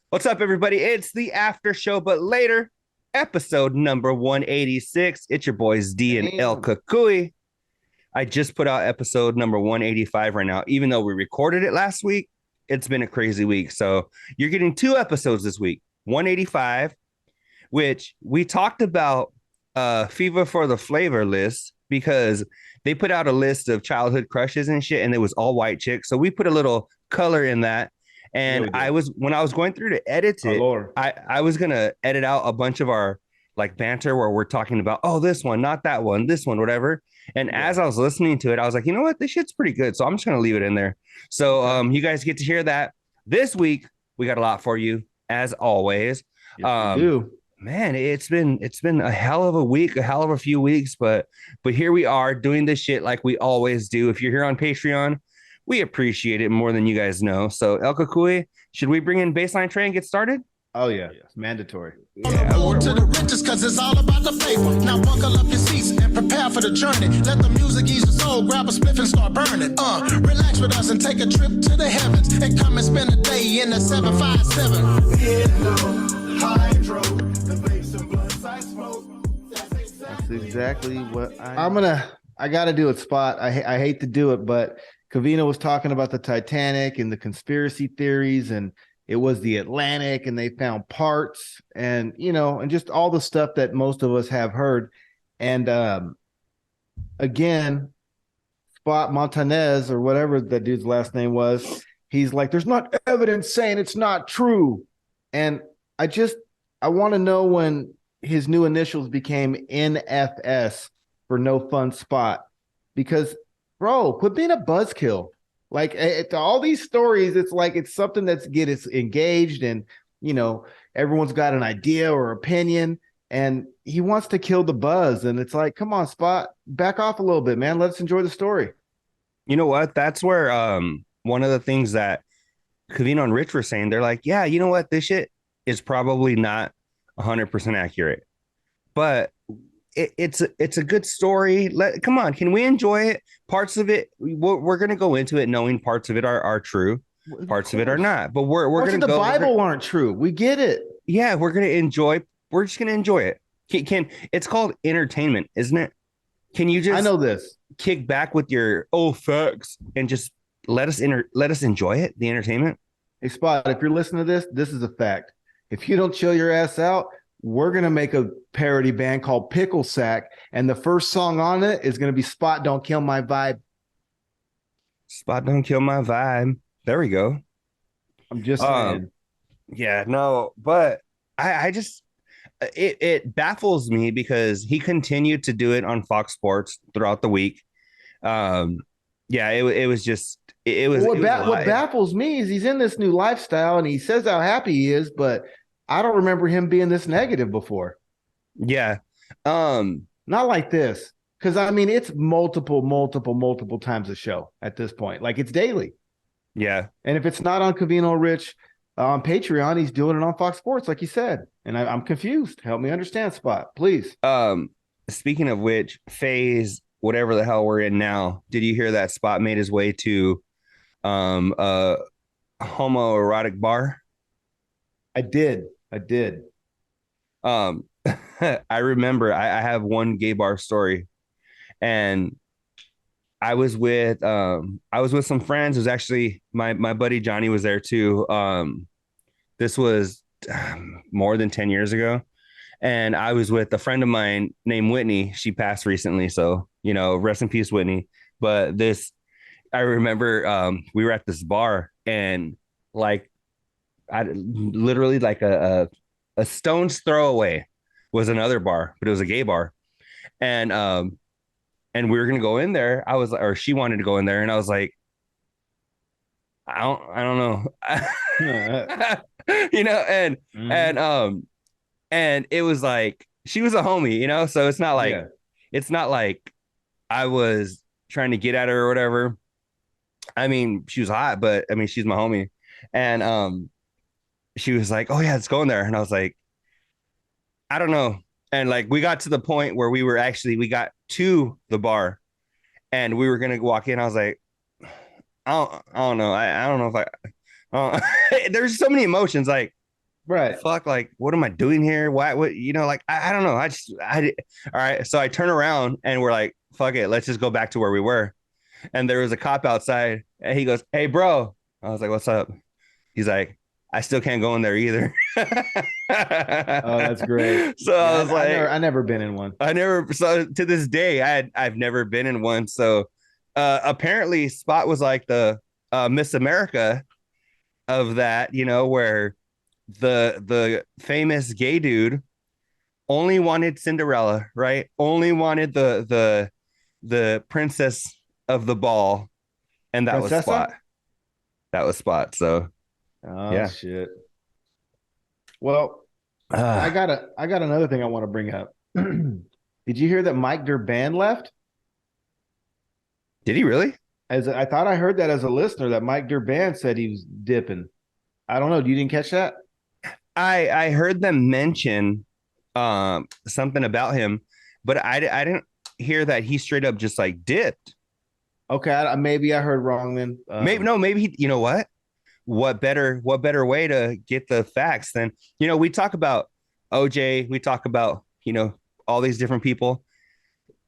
What's up, everybody? It's the after show, but later, episode number 186. It's your boys D and El Damn. Cucuy. I just put out episode number 185 right now. Even though we recorded it last week, it's been a crazy week. So you're getting two episodes this week. 185, which we talked about Fever for the Flavor list because they put out a list of childhood crushes and shit, and it was all white chicks. So we put a little color in that. Yeah, And we did. when I was going through to edit it, Color. I was gonna edit out a bunch of our like banter where we're talking about, oh, this one, not that one, this one, whatever. And Yeah. as I was listening to it, I was like, you know what, this shit's pretty good. So I'm just gonna leave it in there. So Okay. you guys get to hear that. This week we got a lot for you, as always. Yes, we Um, do. Man, it's been a hell of a week, a hell of a few weeks, but here we are doing this shit like we always do. If you're here on Patreon, we appreciate it more than you guys know. So El Cucuy, should we bring in baseline Trey and get started? Oh yeah, mandatory. Yeah, To the riches, cause it's all about the paper. Now buckle up your seats and prepare for the journey. Let the music ease your soul, grab a spliff and start burning. Relax with us and take a trip to the heavens and come and spend a day in the 757. Hydro, the vapes and blunts I smoke. That's exactly what I gotta do it, Spot. I hate to do it, but Covino was talking about the Titanic and the conspiracy theories, and it was the Atlantic, and they found parts, and and just all the stuff that most of us have heard. And again, Spot Montanez or whatever that dude's last name was, he's like, there's not evidence saying it's not true. And I want to know when his new initials became NFS for no fun spot. Because, bro, quit being a buzzkill. Like all these stories, it's like it's something that's get us engaged, and everyone's got an idea or opinion, and he wants to kill the buzz. And it's like, come on, Spot, back off a little bit, man. Let's enjoy the story. you know what? That's where one of the things that Covino and Rich were saying, they're like, yeah, you know what? This shit is probably not 100% accurate, but it's a good story. Come on, can we enjoy it? Parts of it, we're gonna go into it knowing parts of it are true, parts of it are not. But we're Parts gonna of the go. Bible aren't true. We get it. Yeah, we're gonna enjoy. We're just gonna enjoy it. It's called entertainment, isn't it? Can you I just know this. kick back with your facts and just let us enjoy it, the entertainment? Hey, Spot, if you're listening to this, this is a fact. If you don't chill your ass out, we're going to make a parody band called Pickle Sack, and the first song on it is going to be Spot Don't Kill My Vibe. Spot don't kill my vibe. There we go. I'm just Um, saying. yeah, no, but I just it baffles me because he continued to do it on Fox Sports throughout the week. Um, yeah, it was just What baffles me is he's in this new lifestyle, and he says how happy he is, but I don't remember him being this negative before. yeah. Um, Not like this. Because, I mean, it's multiple times a show at this point. Like, it's daily. yeah. And if it's not on Covino Rich on Patreon, he's doing it on Fox Sports, like you said. And I'm confused. Help me understand, Spot, please. Speaking of which, phase whatever the hell we're in now, did you hear that Spot made his way to a homoerotic bar? I did. I did. Um, I remember I have one gay bar story, and I was with some friends. It was actually my buddy Johnny was there too. This was more than 10 years ago, and I was with a friend of mine named Whitney. She passed recently, so rest in peace, Whitney. But this, I remember, we were at this bar, and like, I literally like a stone's throw away was another bar, but it was a gay bar, and and we were gonna go in there. I was, or she wanted to go in there, and I was like, I don't know, and Mhm. and it was like she was a homie, so Yeah. it's not like I was trying to get at her or whatever. I mean, she was hot, but I mean, she's my homie, and she was like, "Oh yeah, let's go in there," and I was like, "I don't know." And like we got to the point where we got to the bar and we were gonna walk in. I was like, I don't know. I don't know if I. There's so many emotions. Like Right. fuck, like, what am I doing here? Why, what, like, I don't know. All right. So I turn around and we're like, fuck it. Let's just go back to where we were. And there was a cop outside and he goes, hey, bro. I was like, what's up? He's like, I still can't go in there either. Oh, that's great. So I was like, I never been in one. so to this day, I've never been in one. So apparently Spot was like the Miss America of that, where the famous gay dude only wanted Cinderella, right? Only wanted the princess of the ball, and that was Princessa? Spot. That was Spot. So Oh yeah. shit. Well, I got another thing I want to bring up. Did you hear that Mike Durban left? Did he really? As I thought I heard that as a listener that Mike Durban said he was dipping. I don't know. You didn't catch that? I heard them mention something about him, but I didn't hear that he straight up just like dipped. Okay, maybe I heard wrong then. Maybe you know what? What better way to get the facts than, we talk about OJ, we talk about, all these different people.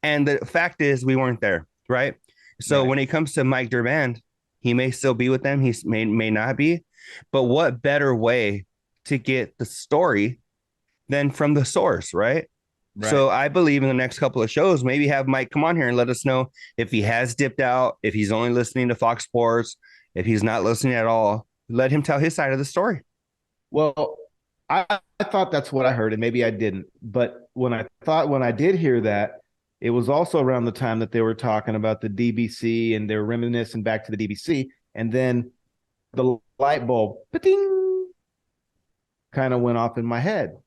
And the fact is we weren't there, right? So when it comes to Mike Durban, he may still be with them, he may not be, but what better way to get the story than from the source, right? So I believe in the next couple of shows, maybe have Mike come on here and let us know if he has dipped out, if he's only listening to Fox Sports, if he's not listening at all. Let him tell his side of the story. Well, I thought that's what I heard, and maybe I didn't. But when I did hear that, it was also around the time that they were talking about the DBC and they were reminiscing back to the DBC, and then the light bulb, ding, kind of went off in my head.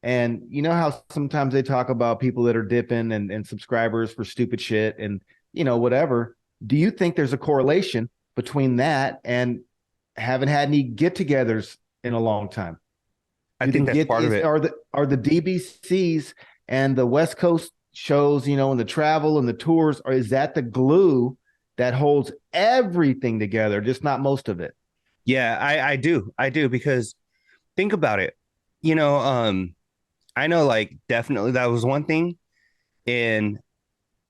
And you know how sometimes they talk about people that are dipping and subscribers for stupid shit and, whatever. Do you think there's a correlation between that and haven't had any get-togethers in a long time? I think that's part of it. Are the DBCs and the West Coast shows, and the travel and the tours, or is that the glue that holds everything together, just not most of it? Yeah, I do because think about it. I know, like, definitely that was one thing, and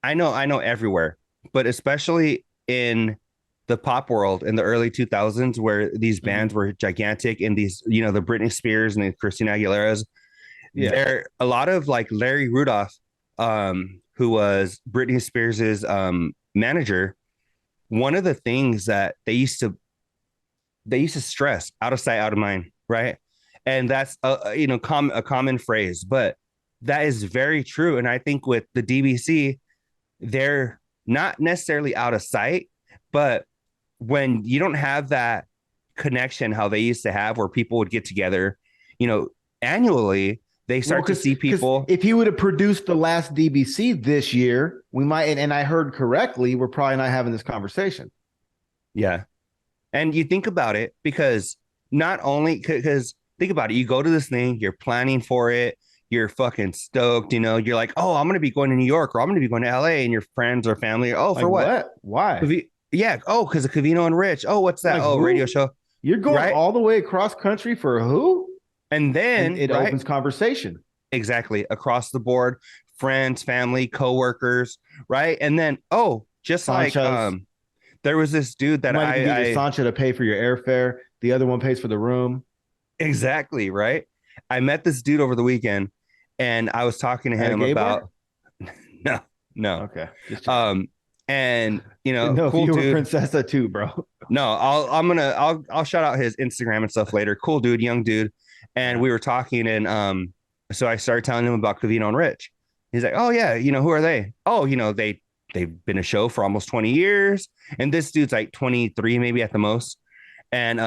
I know everywhere, but especially in the pop world in the early 2000s, where these bands were gigantic, and these, the Britney Spears and the Christina Aguilera's. Yeah, there a lot of like Larry Rudolph, who was Britney Spears's manager. One of the things that they used to stress: out of sight, out of mind, right? And that's a common phrase, but that is very true. And I think with the DBC, they're not necessarily out of sight, but when you don't have that connection, how they used to have, where people would get together, annually, they start to see people. If he would have produced the last DBC this year, we might, and I heard correctly, we're probably not having this conversation. Yeah. And you think about it, because not only because think about it, you go to this thing, you're planning for it, you're fucking stoked, you're like, oh, I'm going to be going to New York, or I'm going to be going to LA, and your friends or family, oh, for like what? Why? Yeah. Oh, because of Covino and Rich. Oh, what's that? Like, radio show. You're going all the way across country for who? And then it opens conversation. Exactly. Across the board, friends, family, coworkers, right? And then, just Sancho's. Like, there was this dude that I Sancho to pay for your airfare. The other one pays for the room. Exactly. Right. I met this dude over the weekend, and I was talking to him about, no. Okay. And no, cool you dude. were Princessa too, bro. No, I'll shout out his Instagram and stuff later. Cool dude, young dude. And we were talking, and so I started telling him about Covino and Rich. He's like, oh yeah, who are they? Oh, they've been a show for almost 20 years. And this dude's like 23, maybe at the most. And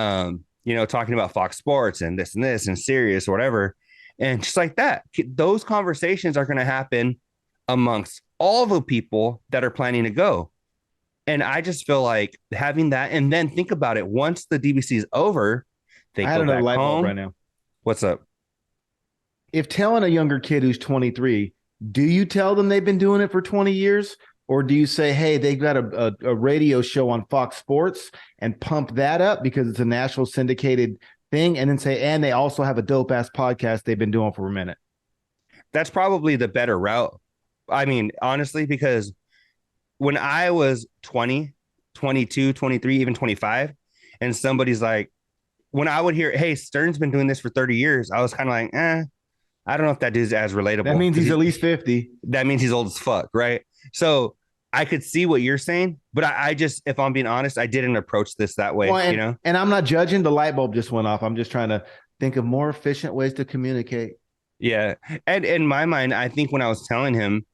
talking about Fox Sports and this and Sirius or whatever. And just like that, those conversations are going to happen amongst all the people that are planning to go. And I just feel like having that, and then think about it, once the DBC is over, they go back home. Right now. What's up? If telling a younger kid who's 23, do you tell them they've been doing it for 20 years? Or do you say, hey, they've got a radio show on Fox Sports and pump that up because it's a national syndicated thing, and then say, and they also have a dope ass podcast they've been doing for a minute. That's probably the better route. I mean, honestly, because when I was 20, 22, 23, even 25, and somebody's like, when I would hear, hey, Stern's been doing this for 30 years, I was kind of like, I don't know if that dude's as relatable. That means he's at least 50. That means he's old as fuck, right? So I could see what you're saying, but I just, if I'm being honest, I didn't approach this that way, Well, you know? And I'm not judging. The light bulb just went off. I'm just trying to think of more efficient ways to communicate. Yeah. And in my mind, I think when I was telling him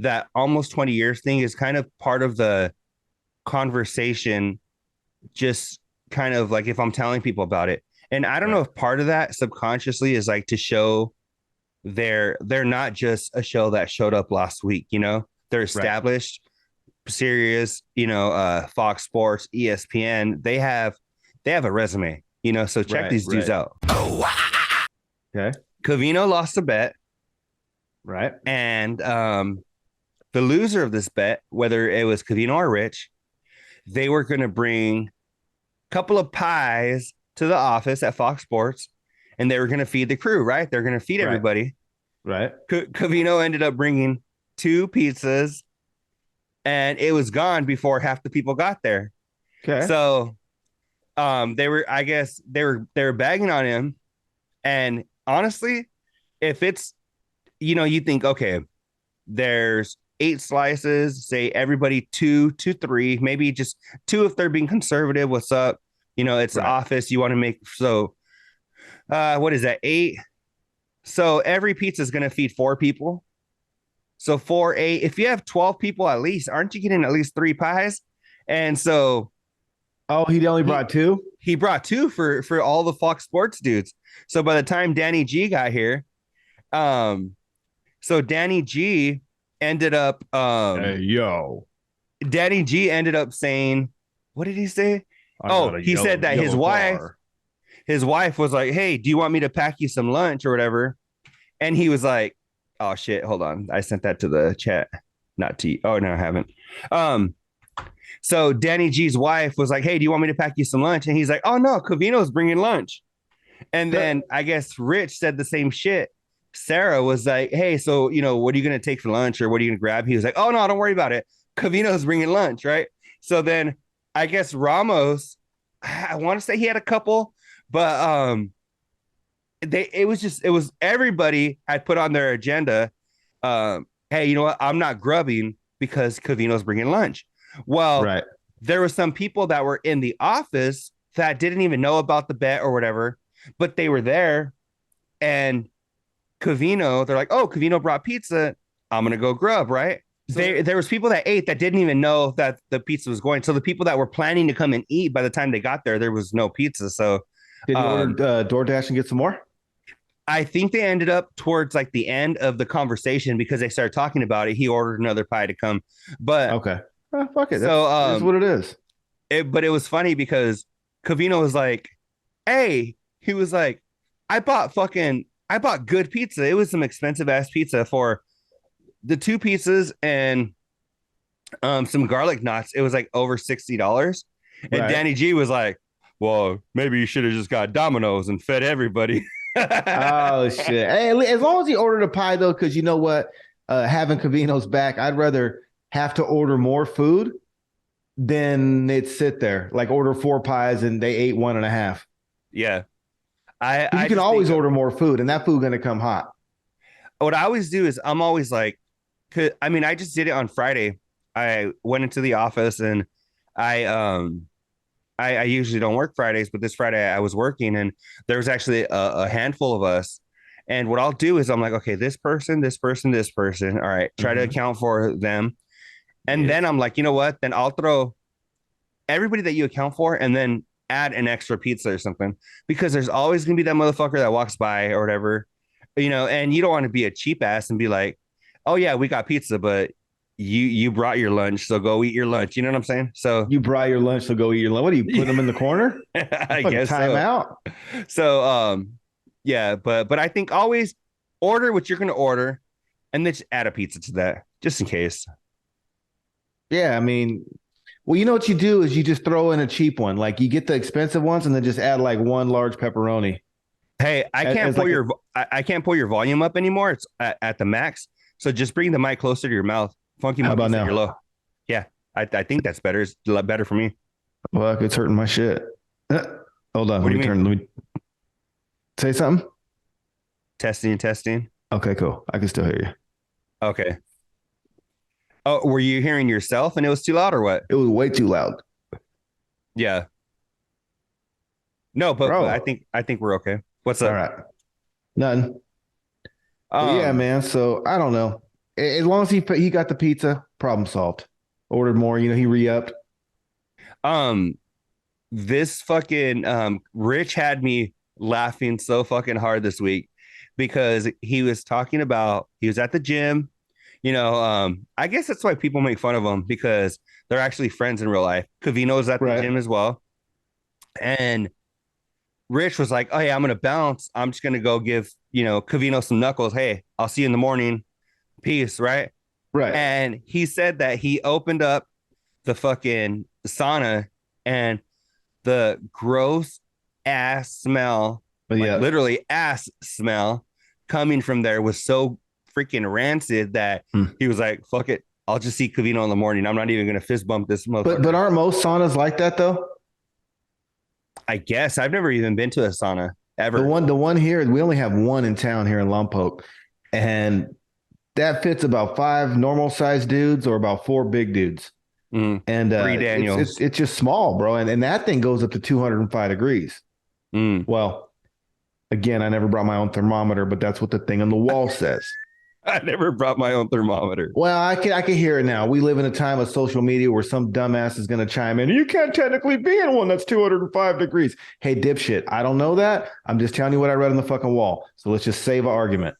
that almost 20 years thing is kind of part of the conversation, just kind of like if I'm telling people about it. And I don't know if part of that subconsciously is like to show they're not just a show that showed up last week, you know, they're established, serious, you know, Fox Sports, ESPN, they have a resume, you know, so check these dudes out. Okay. Covino lost a bet. Right. And the loser of this bet, whether it was Covino or Rich, they were going to bring a couple of pies to the office at Fox Sports, and they were going to feed the crew, right? They're going to feed everybody. Right. Covino ended up bringing 2 pizzas, and it was gone before half the people got there. Okay. So they were, I guess, they were bagging on him. And honestly, if it's, you know, you think, okay, there's 8 slices, say everybody 2 to 3, maybe just 2 if they're being conservative. What's up? You know, it's the office. You want to make, so what is that, 8? So every pizza is going to feed 4 people. So 4, 8. If you have 12 people at least, aren't you getting at least 3 pies? And so, he only brought 2. He brought 2 for all the Fox Sports dudes. So by the time Danny G got here, so Danny G ended up, Danny G ended up saying, what did he say? He said that his wife was like, hey, do you want me to pack you some lunch or whatever? And he was like, oh shit, hold on. I sent that to the chat, not to you. Oh no, I haven't. So Danny G's wife was like, hey, do you want me to pack you some lunch? And he's like, oh no, Covino's bringing lunch. And then I guess Rich said the same shit. Sarah was like, hey, so, you know, what are you going to take for lunch or what are you going to grab? He was like, oh no, don't worry about it. Covino's bringing lunch, right? So then I guess Ramos, I want to say he had a couple, but it was everybody had put on their agenda, hey, you know what, I'm not grubbing because Covino's bringing lunch. Well, there were some people that were in the office that didn't even know about the bet or whatever, but they were there, and Covino, they're like, oh, Covino brought pizza, I'm gonna go grub, right? So there was people that ate that didn't even know that the pizza was going. So the people that were planning to come and eat, by the time they got there was no pizza. So did you order DoorDash and get some more? I think they ended up towards like the end of the conversation because they started talking about it. He ordered another pie to come, but okay, fuck it. So that's what it is. But it was funny because Covino was like, hey, he was like, I bought good pizza. It was some expensive ass pizza for the 2 pizzas and some garlic knots. It was like over $60. And Danny G was like, well, maybe you should have just got Domino's and fed everybody. Oh shit. Hey, as long as he ordered a pie though, because you know what, having Covino's back, I'd rather have to order more food than it sit there, like order 4 pies and they ate 1.5. Yeah. You can always order more food and that food gonna come hot. What I always do is I'm always like, I mean, I just did it on Friday. I went into the office and I usually don't work Fridays, but this Friday I was working and there was actually a handful of us. And what I'll do is I'm like, okay, this person. All right, try to account for them. And then I'm like, you know what? Then I'll throw everybody that you account for and then add an extra pizza or something, because there's always going to be that motherfucker that walks by or whatever, you know, and you don't want to be a cheap ass and be like, oh yeah, we got pizza, but you brought your lunch, so go eat your lunch. You know what I'm saying? So you brought your lunch, so go eat your lunch. What do you put them in the corner? I guess time out. So yeah, but I think always order what you're going to order and then just add a pizza to that just in case. Yeah, I mean, Well, you know what you do is you just throw in a cheap one. Like you get the expensive ones and then just add like one large pepperoni. Hey, I can't As pull like your I can't pull your volume up anymore. It's at the max. So just bring the mic closer to your mouth. Funky how Monkey about said you're now? low. Yeah, I think that's better. It's a lot better for me. Fuck, it's hurting my shit. Hold on, What do you mean? let me say something. Testing, testing. Okay, cool. I can still hear you. Okay. Oh, were you hearing yourself and it was too loud or what? It was way too loud. Yeah. No, but Bro. I think we're okay. What's All up? right. None. But yeah, Um, man. So I don't know. As long as he got the pizza, problem solved. Ordered more, he re-upped. um, this fucking Rich had me laughing so fucking hard this week because he was talking about he was at the gym. I guess that's why people make fun of him because they're actually friends in real life. Covino's at the Right. gym as well. And Rich was like, "Oh yeah, I'm gonna bounce. I'm just gonna go give Covino some knuckles. Hey, I'll see you in the morning. Peace, right?" Right. And he said that he opened up the fucking sauna and the gross ass smell, But like yeah. literally ass smell, coming from there was so freaking rancid that Hmm. he was like, "Fuck it, I'll just see Covino in the morning. I'm not even gonna fist bump this But motherfucker." aren't most saunas like that though? I guess I've never even been to a sauna The ever. one the one here, we only have one in town here in Lompoc. And that fits about five normal sized dudes or about four big dudes. Mm. And Three Daniels. it's just small, bro. And that thing goes up to 205 degrees. Mm. Well, again, I never brought my own thermometer, but that's what the thing on the wall says. I never brought my own thermometer. Well, I can hear it now. We live in a time of social media where some dumbass is going to chime in. You can't technically be in one that's 205 degrees. Hey, dipshit, I don't know that. I'm just telling you what I read on the fucking wall. So let's just save an argument.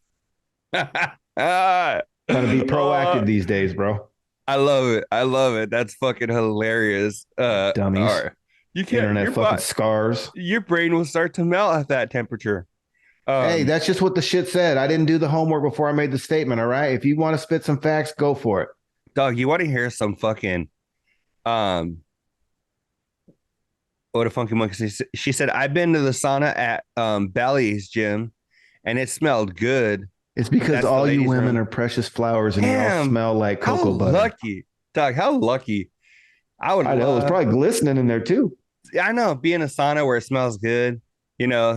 Ah. Trying to be proactive these days, bro. I love it. I love it. That's fucking hilarious. All Dummies. right. You can't. Internet fucking scars. Your brain will start to melt at that temperature. Hey, Um, that's just what the shit said. I didn't do the homework before I made the statement. All right. If you want to spit some facts, go for it. Dog, you want to hear some fucking um what a funky monkey. She said, I've been to the sauna at Bally's gym and it smelled good. It's because That's the all you ladies' women room. are precious flowers and you all Damn, smell like how cocoa butter. lucky. Dog, how lucky. I would I know it's love probably glistening in there too. I know being a sauna where it smells good,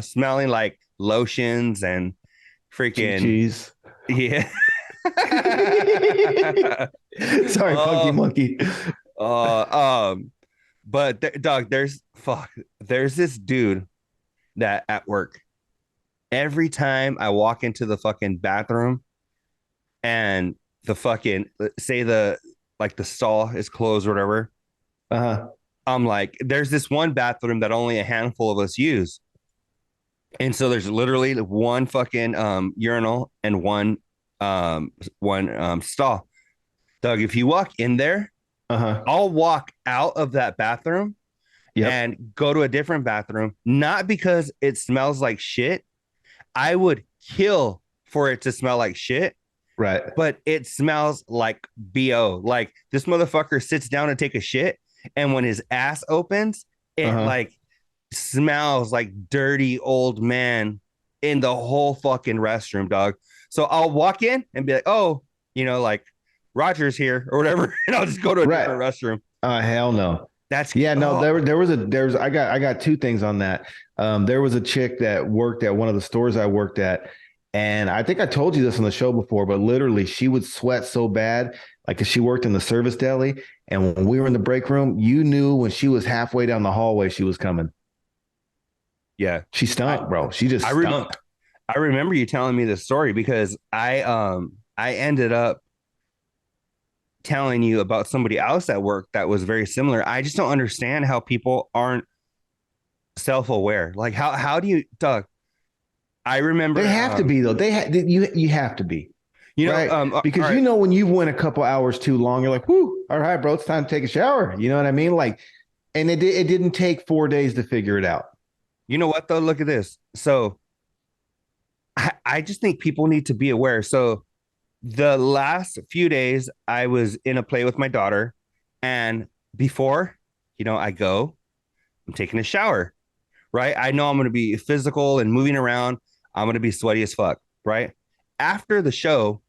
smelling like lotions and freaking Cheese. yeah. Sorry, funky Oh, monkey. um, but dog, there's this dude that at work, every time I walk into the fucking bathroom and the fucking say the like the stall is closed or whatever, Uh-huh. I'm like, there's this one bathroom that only a handful of us use. And so there's literally one fucking urinal and one stall. Doug, if you walk in there, Uh-huh. I'll walk out of that bathroom Yep. and go to a different bathroom, not because it smells like shit. I would kill for it to smell like shit, Right. but it smells like BO. Like this motherfucker sits down to take a shit, and when his ass opens, it Uh-huh. like smells like dirty old man in the whole fucking restroom, dog. So I'll walk in and be like, oh, like Roger's here or whatever, and I'll just go to a Right. different restroom. Hell no. That's Yeah, no, oh, there's I got two things on that. There was a chick that worked at one of the stores I worked at, and I think I told you this on the show before, but literally she would sweat so bad, like 'cause she worked in the service deli, and when we were in the break room, you knew when she was halfway down the hallway she was coming. yeah. She stunk, bro. She just I stunk. I remember you telling me this story because I ended up telling you about somebody else at work that was very similar. I just don't understand how people aren't self-aware. Like how do you, Doug? I remember They have to be though. You have to be. Right. Because all right, when you've went a couple hours too long, you're like, whoo, all right, bro, it's time to take a shower. You know what I mean? Like, and it didn't take 4 days to figure it out. you know what though? Look at this. So I just think people need to be aware. So the last few days I was in a play with my daughter and before, I go, I'm taking a shower, right? I know I'm going to be physical and moving around. I'm going to be sweaty as fuck, right? After the show,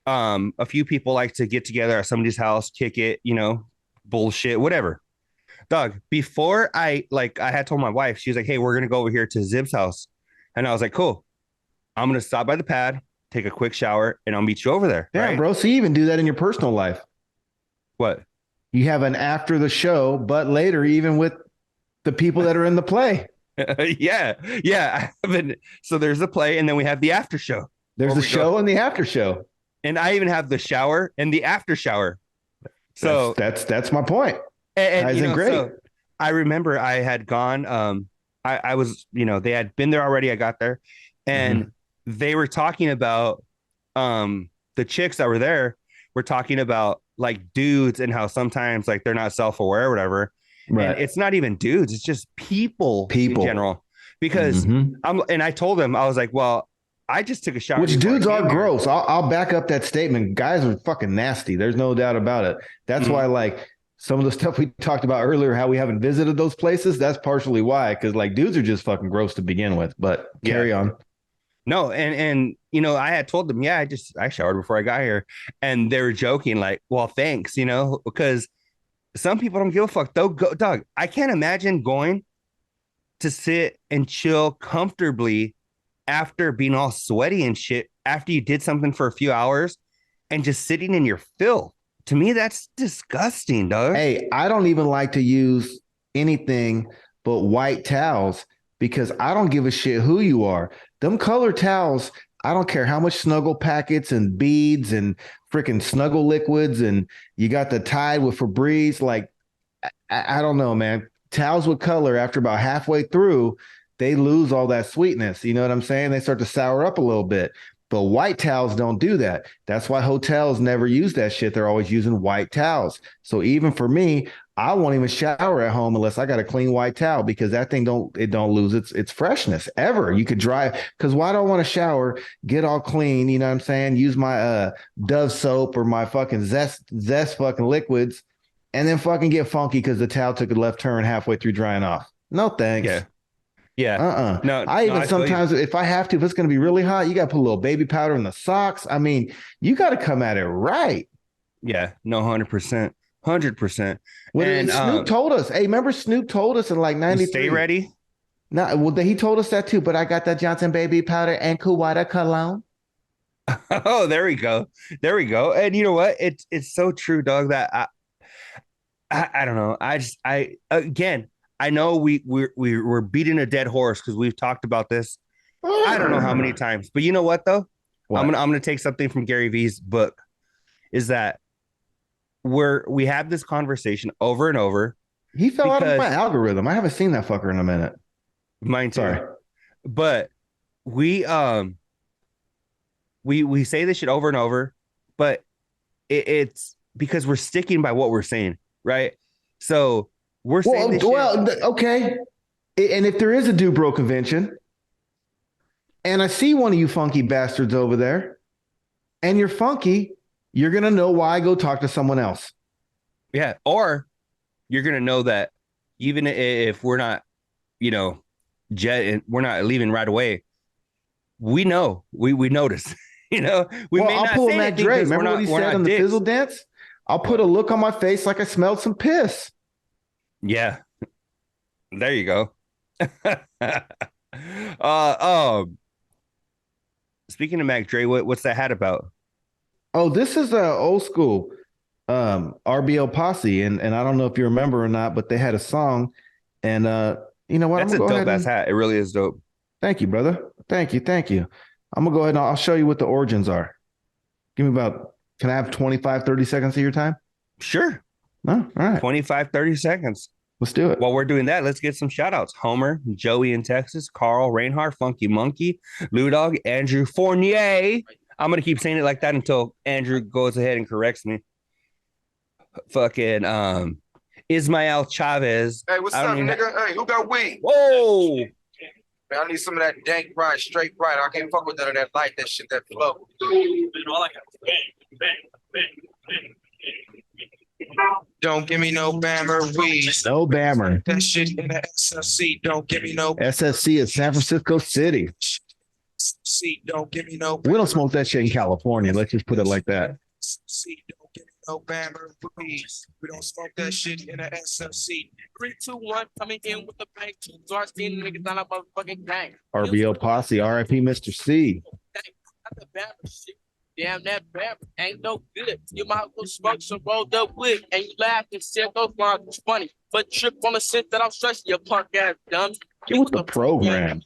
a few people like to get together at somebody's house, kick it, bullshit, whatever. Dog, before I had told my wife, she was like, hey, we're going to go over here to Zib's house. And I was like, cool. I'm going to stop by the pad, take a quick shower, and I'll meet you over there. Yeah, right? bro. So you even do that in your personal life. What? You have an after the show, but later, even with the people that are in the play. Yeah. I haven't. So there's the play, and then we have the after show. There's the show and the after show. And I even have the shower and the after shower. So that's my point. And great. So I remember I had gone. I was, they had been there already. I got there, and they were talking about the chicks that were there were talking about like dudes and how sometimes like they're not self-aware or whatever. Right. And it's not even dudes, it's just people in general. Because I told them, I was like, well, I just took a shower. Which dudes are gross. I'll back up that statement. Guys are fucking nasty. There's no doubt about it. That's why, like, some of the stuff we talked about earlier, how we haven't visited those places, that's partially why. Because like dudes are just fucking gross to begin with. But carry on. No, and I had told them, yeah, I showered before I got here, and they were joking, like, well, thanks, because some people don't give a fuck. They'll go, dog. I can't imagine going to sit and chill comfortably after being all sweaty and shit after you did something for a few hours and just sitting in your filth. To me, that's disgusting, dog. Hey, I don't even like to use anything but white towels because I don't give a shit who you are. Them color towels, I don't care how much Snuggle packets and beads and freaking Snuggle liquids and you got the Tide with Febreze. Like, I don't know, man. Towels with color, after about halfway through, they lose all that sweetness. You know what I'm saying? They start to sour up a little bit. But white towels don't do that. That's why hotels never use that shit. They're always using white towels. So even for me, I won't even shower at home unless I got a clean white towel because that thing don't lose its freshness ever. You could dry because why do I want to shower, get all clean? You know what I'm saying? Use my Dove soap or my fucking zest fucking liquids, and then fucking get funky because the towel took a left turn halfway through drying off. No thanks. Yeah. No, I sometimes if I have to, if it's going to be really hot, you got to put a little baby powder in the socks. I mean, you got to come at it right. Yeah, no, 100%. 100%. And Snoop told us, hey, remember Snoop told us in like 93. Stay ready. No, well, he told us that too, but I got that Johnson baby powder and Kuwait cologne. Oh, there we go. And you know what? It's so true, dog, that I don't know. I know we're beating a dead horse because we've talked about this. I don't know how many times, but you know what though? What? I'm gonna take something from Gary Vee's book. Is that we have this conversation over and over. He fell out of my algorithm. I haven't seen that fucker in a minute. Mine too. Sorry, but we say this shit over and over, but it's because we're sticking by what we're saying, right? So. We're saying this shit. Okay. And if there is a Dubro convention and I see one of you funky bastards over there and you're funky, you're going to know why I go talk to someone else. Yeah. Or you're going to know that even if we're not, we're not leaving right away, we know, we notice, we may I'll not pull say Mac Dre. Remember what he said on the Fizzle Dance? I'll put a look on my face like I smelled some piss. Yeah, there you go. Speaking of Mac Dre, what's that hat about? Oh, this is a old school RBL Posse, and I don't know if you remember or not, but they had a song, and you know what? That's a dope ass hat. It really is dope. Thank you, brother. Thank you. I'm gonna go ahead and I'll show you what the origins are. Give me can I have 25, 30 seconds of your time? Sure. Oh, all right. 25, 30 seconds. Let's do it. While we're doing that, let's get some shout outs. Homer, Joey in Texas, Carl, Reinhardt, Funky Monkey, Lou Dog, Andrew Fournier. I'm going to keep saying it like that until Andrew goes ahead and corrects me. Fucking Ismael Chavez. Hey, what's up, nigga? Hey, who got weed? Whoa. Man, I need some of that dank ride, straight ride. I can't fuck with none of that light, that shit, that flow. Don't give me no Bammer weed. No Bammer. That shit in the SFC. Don't give me no SFC is San Francisco City. SFC. Don't give me no. We don't smoke that shit in California. Let's just put it like that. SFC. Don't give me no Bammer weed. We don't smoke that shit in the SFC. 3, 2, 1, coming in with the bank. Start seeing niggas on a motherfucking gang. RBO Posse, RIP Mr. C. The Bammer shit. Damn, that Bammer ain't no good. You might go smoke some rolled up wig and you laugh and say those lines was funny. But trip on the scent that I'm stressing, you punk ass dumb. Get with the program.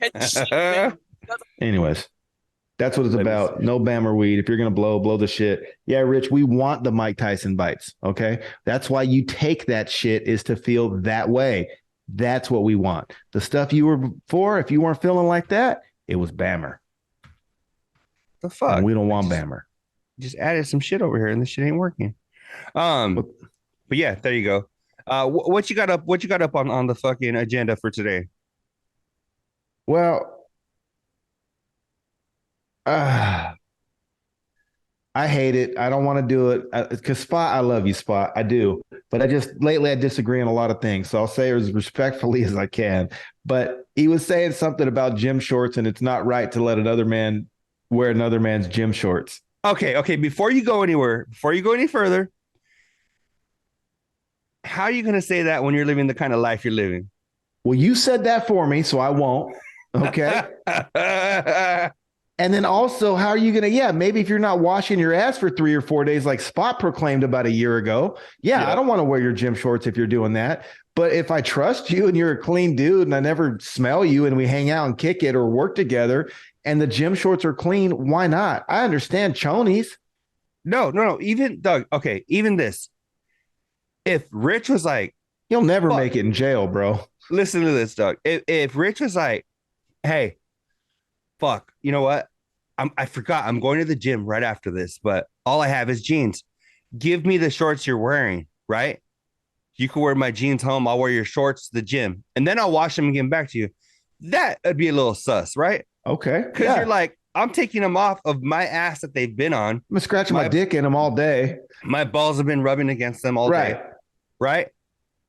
Anyways, that's what it's about. No Bammer weed. If you're going to blow the shit. Yeah, Rich, we want the Mike Tyson bites. Okay. That's why you take that shit, is to feel that way. That's what we want. The stuff you were for, if you weren't feeling like that, it was Bammer. The fuck? And we don't want Bammer. Just added some shit over here and this shit ain't working. But yeah, there you go. What you got up? What you got up on the fucking agenda for today? Well, I hate it. I don't want to do it because Spot, I love you, Spot. I do. But lately I disagree on a lot of things. So I'll say it as respectfully as I can. But he was saying something about gym shorts, and it's not right to let another man wear another man's gym shorts. Okay. Before you go anywhere, before you go any further, how are you going to say that when you're living the kind of life you're living? Well, you said that for me, so I won't. Okay. And then also, how are you going to, maybe if you're not washing your ass for 3 or 4 days, like Spot proclaimed about a year ago. I don't want to wear your gym shorts if you're doing that. But if I trust you and you're a clean dude and I never smell you and we hang out and kick it or work together and the gym shorts are clean, why not? I understand chonies. No. Even Doug. Okay. Even this. If Rich was like, you'll never make it in jail, bro. Listen to this, Doug. If Rich was like, hey, fuck, you know what? I forgot. I'm going to the gym right after this, but all I have is jeans. Give me the shorts you're wearing, right? You can wear my jeans home. I'll wear your shorts to the gym, and then I'll wash them and give them back to you. That would be a little sus, right? Okay. Because you're like, I'm taking them off of my ass that they've been on. I'm scratching my dick in them all day. My balls have been rubbing against them all day. Right.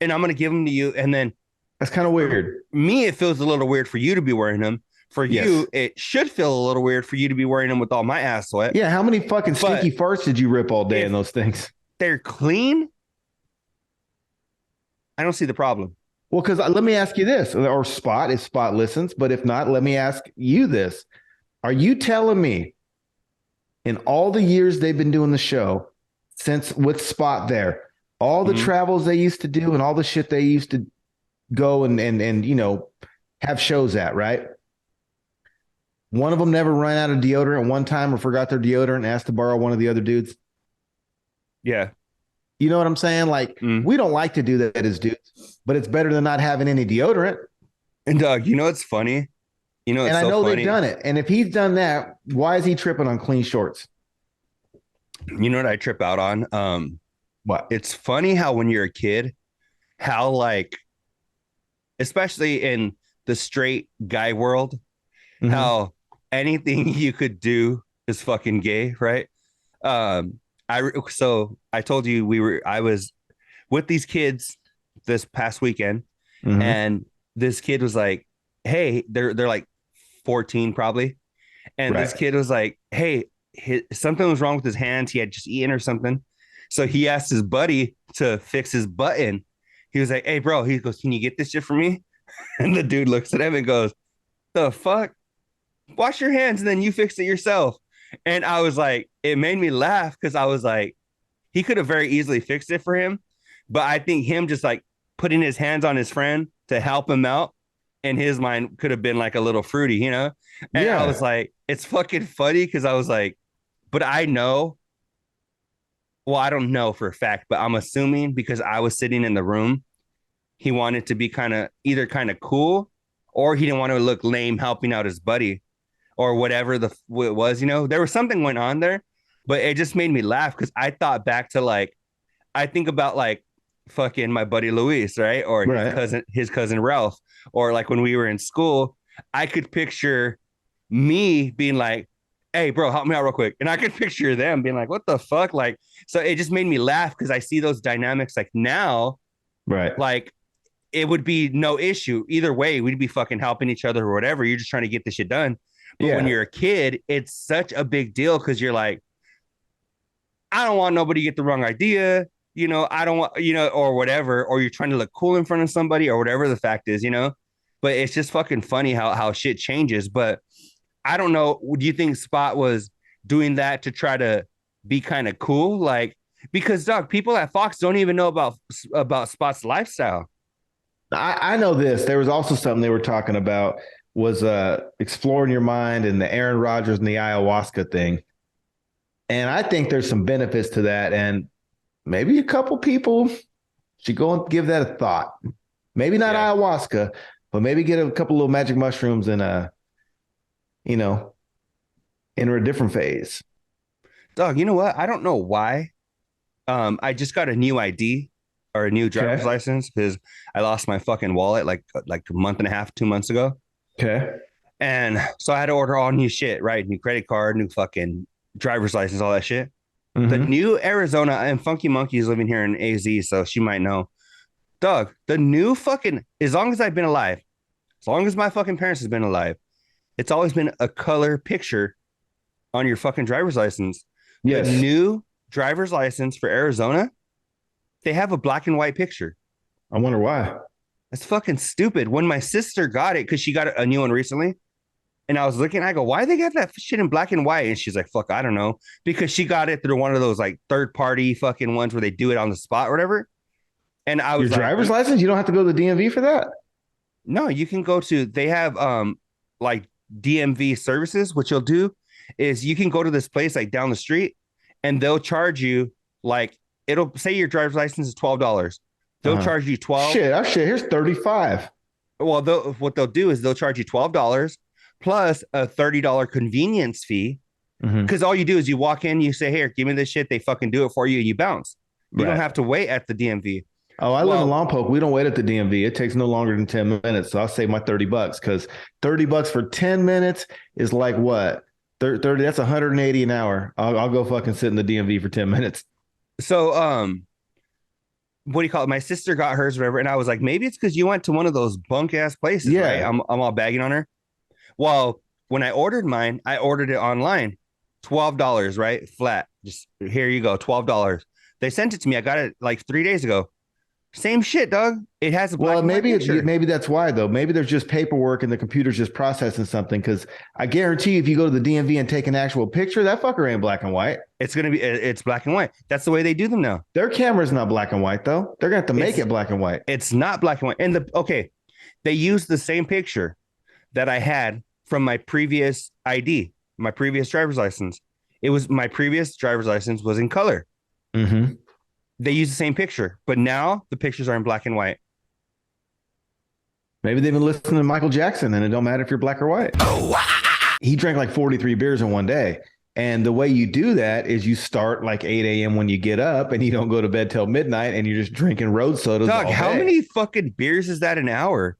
And I'm going to give them to you. And then that's kind of weird. Me, it feels a little weird for you to be wearing them. For you, it should feel a little weird for you to be wearing them with all my ass sweat. Yeah. How many fucking stinky farts did you rip all day in those things? They're clean. I don't see the problem. Well, because let me ask you this, or Spot, if Spot listens, but if not, let me ask you this. Are you telling me in all the years they've been doing the show, since with Spot there, all the travels they used to do and all the shit they used to go and you know, have shows at, right? One of them never ran out of deodorant one time or forgot their deodorant and asked to borrow one of the other dudes. Yeah. You know what I'm saying? Like, we don't like to do that as dudes, but it's better than not having any deodorant. And Doug, you know, it's funny. You know, it's and I know they've done it. And if he's done that, why is he tripping on clean shorts? You know what I trip out on? What? It's funny how when you're a kid, how like, especially in the straight guy world, how anything you could do is fucking gay, right? So I told you I was with these kids this past weekend, and this kid was like, "Hey," they're like 14 probably, and this kid was like, "Hey, something was wrong with his hands. He had just eaten or something." So he asked his buddy to fix his button. He was like, "Hey, bro," he goes, "Can you get this shit for me?" And the dude looks at him and goes, "The fuck? Wash your hands and then you fix it yourself." And I was like, it made me laugh because I was like, he could have very easily fixed it for him. But I think him just like putting his hands on his friend to help him out in his mind could have been like a little fruity, you know? And I was like, it's fucking funny because I was like, but I know. Well, I don't know for a fact, but I'm assuming because I was sitting in the room, he wanted to be either kind of cool or he didn't want to look lame helping out his buddy. Or whatever it was, you know, there was something went on there, but it just made me laugh because I thought back to like, I think about like fucking my buddy Luis, right? Or his cousin Ralph, or like when we were in school, I could picture me being like, hey, bro, help me out real quick. And I could picture them being like, what the fuck? Like, so it just made me laugh because I see those dynamics like now, Right. like it would be no issue. Either way, we'd be fucking helping each other or whatever. You're just trying to get this shit done. But when Yeah. you're a kid, it's such a big deal because you're like, I don't want nobody to get the wrong idea. I don't want, or whatever, or you're trying to look cool in front of somebody or whatever the fact is. But it's just fucking funny how shit changes. But I don't know. Do you think Spot was doing that to try to be kind of cool? Like, because dog, people at Fox don't even know about Spot's lifestyle. I know this. There was also something they were talking about was exploring your mind and the Aaron Rodgers and the ayahuasca thing. And I think there's some benefits to that. And maybe a couple people should go and give that a thought. Maybe not ayahuasca, but maybe get a couple little magic mushrooms and enter a different phase. Dog, you know what? I don't know why. I just got a new ID or a new driver's license because I lost my fucking wallet like a month and a half, 2 months ago. Okay. And so I had to order all new shit, right? New credit card, new fucking driver's license, all that shit. The new Arizona, and Funky Monkey's living here in AZ, so she might know. Doug, the new fucking, as long as I've been alive, as long as my fucking parents have been alive, it's always been a color picture on your fucking driver's license. Yes. The new driver's license for Arizona, they have a black and white picture. I wonder why. That's fucking stupid. When my sister got it, because she got a new one recently, and I was looking, I go, why they got that shit in black and white? And she's like, fuck, I don't know. Because she got it through one of those like third party fucking ones where they do it on the spot or whatever. And I was your driver's license? You don't have to go to the DMV for that? No, you can go to, they have like DMV services. What you'll do is you can go to this place like down the street and they'll charge you like, it'll say your driver's license is $12. They'll charge you $12. Shit, here's $35. Well, what they'll do is they'll charge you $12 plus a $30 convenience fee. Because all you do is you walk in, you say, here, give me this shit. They fucking do it for you and you bounce. You don't have to wait at the DMV. Oh, I live in Lompoc. We don't wait at the DMV. It takes no longer than 10 minutes. So I'll save my $30 because $30 for 10 minutes is like what? 30, that's 180 an hour. I'll go fucking sit in the DMV for 10 minutes. So, what do you call it? My sister got hers, whatever. And I was like, maybe it's because you went to one of those bunk ass places. Yeah. Right? I'm all bagging on her. Well, when I ordered mine, I ordered it online. $12, right? Flat. Just here you go. $12. They sent it to me. I got it like 3 days ago. Same shit, dog. It has a black and white picture. Maybe that's why though. Maybe there's just paperwork and the computer's just processing something. Because I guarantee you, if you go to the DMV and take an actual picture, that fucker ain't black and white. It's black and white. That's the way they do them now. Their camera's not black and white though. They're gonna have to make it black and white. It's not black and white. And they used the same picture that I had from my previous ID, my previous driver's license. It was my previous driver's license was in color. They use the same picture, but now the pictures are in black and white. Maybe they've been listening to Michael Jackson and it don't matter if you're black or white. He drank like 43 beers in one day. And the way you do that is you start like 8 a.m. when you get up and you don't go to bed till midnight and you're just drinking road sodas. Dog, all how day. many fucking beers is that an hour?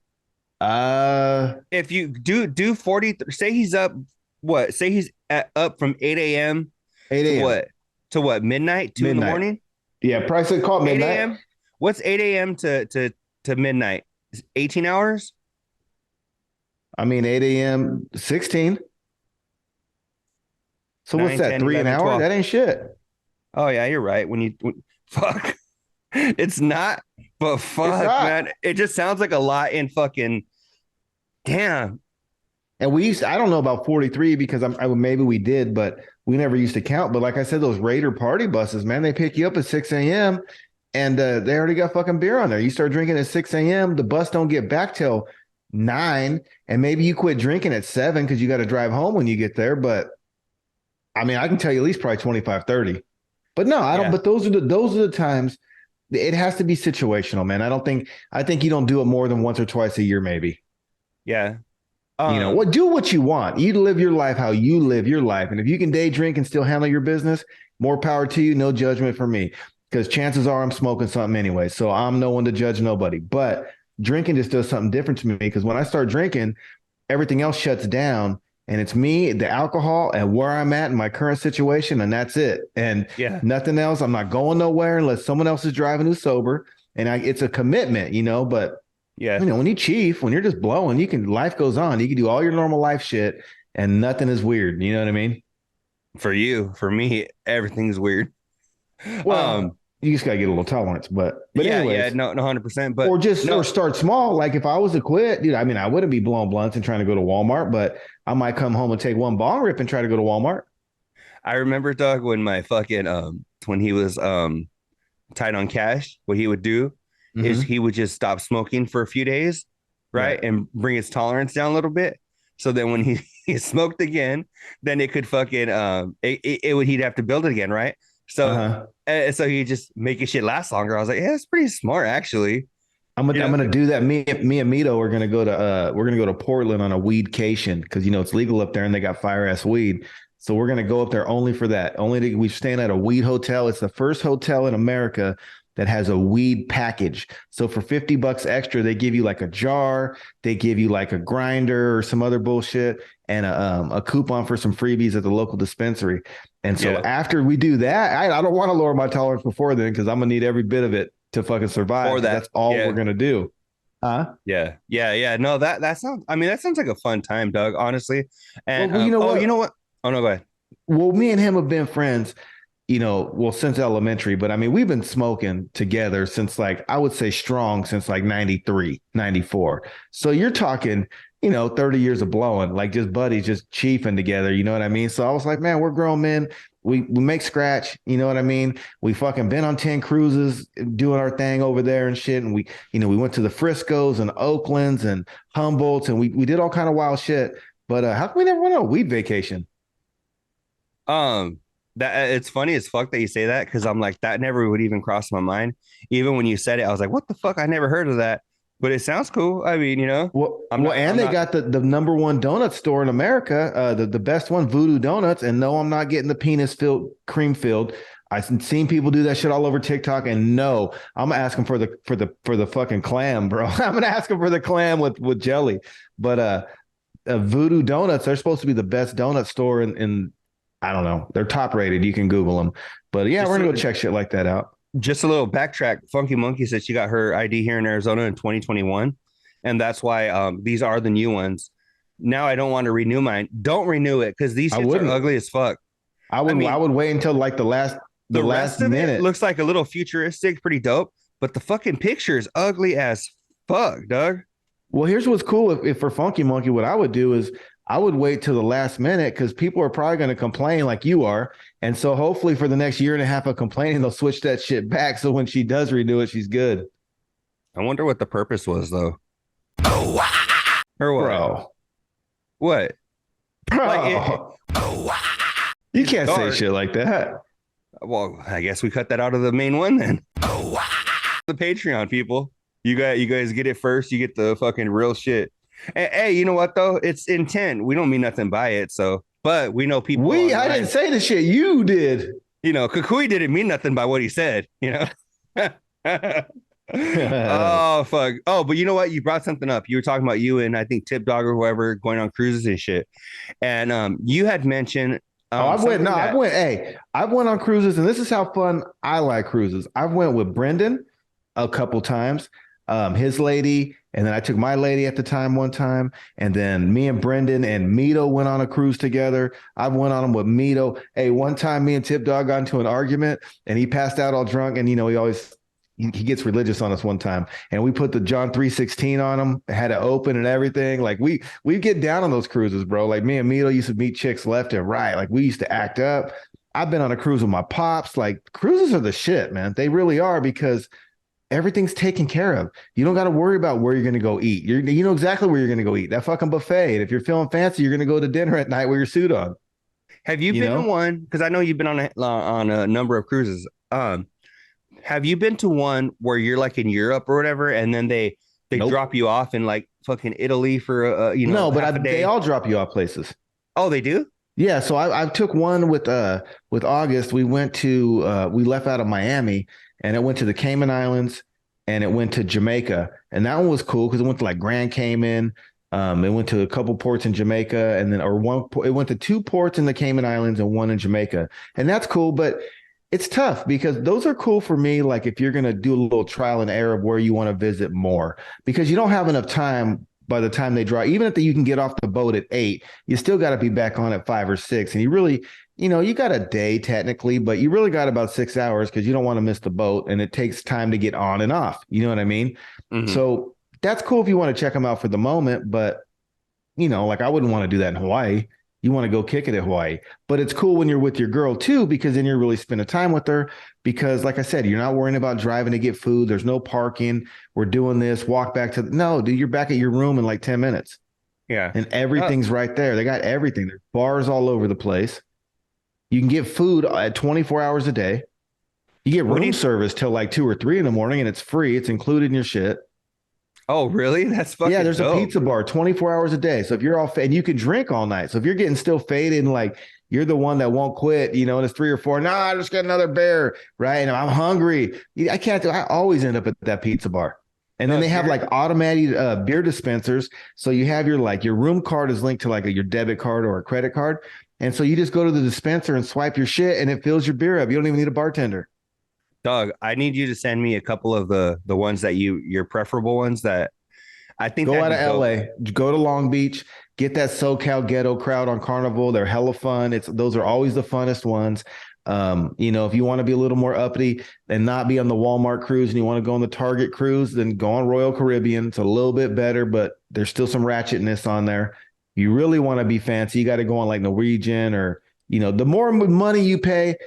If you do 40, say he's up, what? Say he's up from 8 a.m. 8 a.m. To what? Midnight? 2 in the morning? Yeah, probably said call midnight. 8 a.m. What's 8 a.m. to midnight? 18 hours? I mean, 8 a.m. 16. So 9, what's that? 10, 3 11, an hour? 12. That ain't shit. Oh yeah, you're right. Fuck, it's not. But fuck, man, it just sounds like a lot in fucking. Damn. And I don't know about 43 because maybe we did, but we never used to count. But like I said, those Raider party buses, man, they pick you up at 6 a.m. and they already got fucking beer on there. You start drinking at 6 a.m. The bus don't get back till 9, and maybe you quit drinking at 7 because you got to drive home when you get there. But I mean, I can tell you at least probably 25, 30. But no, I don't. Yeah. But those are the times. It has to be situational, man. I think you don't do it more than once or twice a year, maybe. Yeah. Do what you want. You live your life how you live your life. And if you can day drink and still handle your business, more power to you. No judgment for me, because chances are I'm smoking something anyway. So I'm no one to judge nobody. But drinking just does something different to me, because when I start drinking, everything else shuts down and it's me, the alcohol, and where I'm at in my current situation, and that's it. And Yeah. nothing else. I'm not going nowhere unless someone else is driving who's sober. And it's a commitment, but Yeah. when you chief, when you're just blowing, life goes on. You can do all your normal life shit and nothing is weird. You know what I mean? For you, for me, everything's weird. Well, you just gotta get a little tolerance, but Yeah, anyways, no, 100%. But or start small. Like if I was to quit, dude, I mean, I wouldn't be blowing blunts and trying to go to Walmart, but I might come home and take one bong rip and try to go to Walmart. I remember, Doug, when my fucking when he was tight on cash, what he would do is he would just stop smoking for a few days, right? And bring his tolerance down a little bit. So then when he smoked again, then it could fucking he'd have to build it again, right? So so he just make his shit last longer. I was like, yeah, it's pretty smart actually. I'm gonna do that. Me and Mito are gonna go to Portland on a weedcation because it's legal up there and they got fire ass weed. So we're gonna go up there only for that. We're staying at a weed hotel. It's the first hotel in America that has a weed package. So for $50 extra, they give you like a jar, they give you like a grinder or some other bullshit, and a coupon for some freebies at the local dispensary. And so after we do that, I don't want to lower my tolerance before then because I'm gonna need every bit of it to fucking survive. For that, that's all we're gonna do. Huh? Yeah. No, that sounds. I mean, that sounds like a fun time, Doug. Honestly. And well, you know what? Oh no, go ahead. Well, me and him have been friends, since elementary, but I mean, we've been smoking together since I would say strong since 93, 94. So you're talking, 30 years of blowing, like just buddies, just chiefing together. You know what I mean? So I was like, man, we're grown men. We make scratch. You know what I mean? We fucking been on 10 cruises doing our thing over there and shit. And we went to the Friscos and Oaklands and Humboldts and we did all kind of wild shit. But how come we never went on a weed vacation? That it's funny as fuck that you say that because I'm like that never would even cross my mind. Even when you said it, I was like, what the fuck? I never heard of that. But it sounds cool. I mean, they got the number one donut store in America, the best one, Voodoo Donuts. And no, I'm not getting the penis filled, cream filled. I've seen people do that shit all over TikTok, and no, I'm asking for the fucking clam, bro. I'm gonna ask them for the clam with jelly. But Voodoo Donuts, they're supposed to be the best donut store in I don't know. They're top rated. You can Google them. But yeah, we're gonna go check shit like that out. Just a little backtrack. Funky Monkey said she got her ID here in Arizona in 2021. And that's why these are the new ones. Now I don't want to renew mine. Don't renew it because these shits are ugly as fuck. I would wait until the last minute. It looks like a little futuristic, pretty dope. But the fucking picture is ugly as fuck, Doug. Well, here's what's cool. If for Funky Monkey, what I would do is I would wait till the last minute because people are probably going to complain like you are. And so hopefully for the next year and a half of complaining, they'll switch that shit back. So when she does renew it, she's good. I wonder what the purpose was, though. Or what? Bro. What? Bro. You can't say shit like that. Well, I guess we cut that out of the main one then. The Patreon people. You guys get it first. You get the fucking real shit. Hey, you know what though? It's intent. We don't mean nothing by it. So, but we know people. I didn't say the shit. You did. Cucuy didn't mean nothing by what he said. Oh fuck. Oh, but you know what? You brought something up. You were talking about you and I think Tip Dog or whoever going on cruises and shit. And you had mentioned. I've went on cruises, and this is how fun I like cruises. I've went with Brendan a couple times. His lady, and then I took my lady at the time one time, and then me and Brendan and Mito went on a cruise together. I went on them with Mito. Hey, one time me and Tip Dog got into an argument, and he passed out all drunk, and he gets religious on us one time, and we put the John 3:16 on him, had it open and everything. Like we get down on those cruises, bro. Like me and Mito used to meet chicks left and right. Like we used to act up. I've been on a cruise with my pops. Like cruises are the shit, man. They really are because everything's taken care of. You don't got to worry about where you're going to go eat. You know exactly where you're going to go eat. That fucking buffet. And if you're feeling fancy, you're going to go to dinner at night with your suit on. Have you been to one? Because I know you've been on a number of cruises. Have you been to one where you're like in Europe or whatever, and then they Nope. drop you off in like fucking Italy for No, but half a day? they all drop you off places. Oh, they do? Yeah, so I took one with August. We left out of Miami, and it went to the Cayman Islands, and it went to Jamaica, and that one was cool because it went to like Grand Cayman, It went to a couple ports in Jamaica, and then it went to two ports in the Cayman Islands and one in Jamaica, and that's cool. But it's tough because those are cool for me. Like if you're gonna do a little trial and error of where you want to visit more, because you don't have enough time by the time they draw. Even if you can get off the boat at 8, you still got to be back on at 5 or 6, and you really, you got a day technically, but you really got about 6 hours because you don't want to miss the boat, and it takes time to get on and off. You know what I mean? Mhm. So that's cool if you want to check them out for the moment, but like I wouldn't want to do that in Hawaii. You want to go kick it at Hawaii, but it's cool when you're with your girl too, because then you're really spending time with her. Because like I said, you're not worrying about driving to get food. There's no parking. We're doing this, walk back no, dude, you're back at your room in like 10 minutes. Yeah. And everything's right there. They got everything. There's bars all over the place. You can get food at 24 hours a day. You get room service till like 2 or 3 in the morning, and it's free. It's included in your shit. Oh, really? That's fucking Yeah, there's dope. a pizza bar 24 hours a day. So if you're all and you can drink all night. So if you're getting still faded and like you're the one that won't quit, and it's 3 or 4, no, I just get another beer, right? And I'm hungry. I always end up at that pizza bar. And then they have like automated beer dispensers. So you have your room card is linked to like your debit card or a credit card. And so you just go to the dispenser and swipe your shit and it fills your beer up. You don't even need a bartender. Doug, I need you to send me a couple of the ones that your preferable ones that I think go out of LA, go to Long Beach, get that SoCal ghetto crowd on Carnival. They're hella fun. Those are always the funnest ones. If you want to be a little more uppity and not be on the Walmart cruise and you want to go on the Target cruise, then go on Royal Caribbean. It's a little bit better, but there's still some ratchetness on there. You really want to be fancy, you got to go on like Norwegian or, the more money you pay,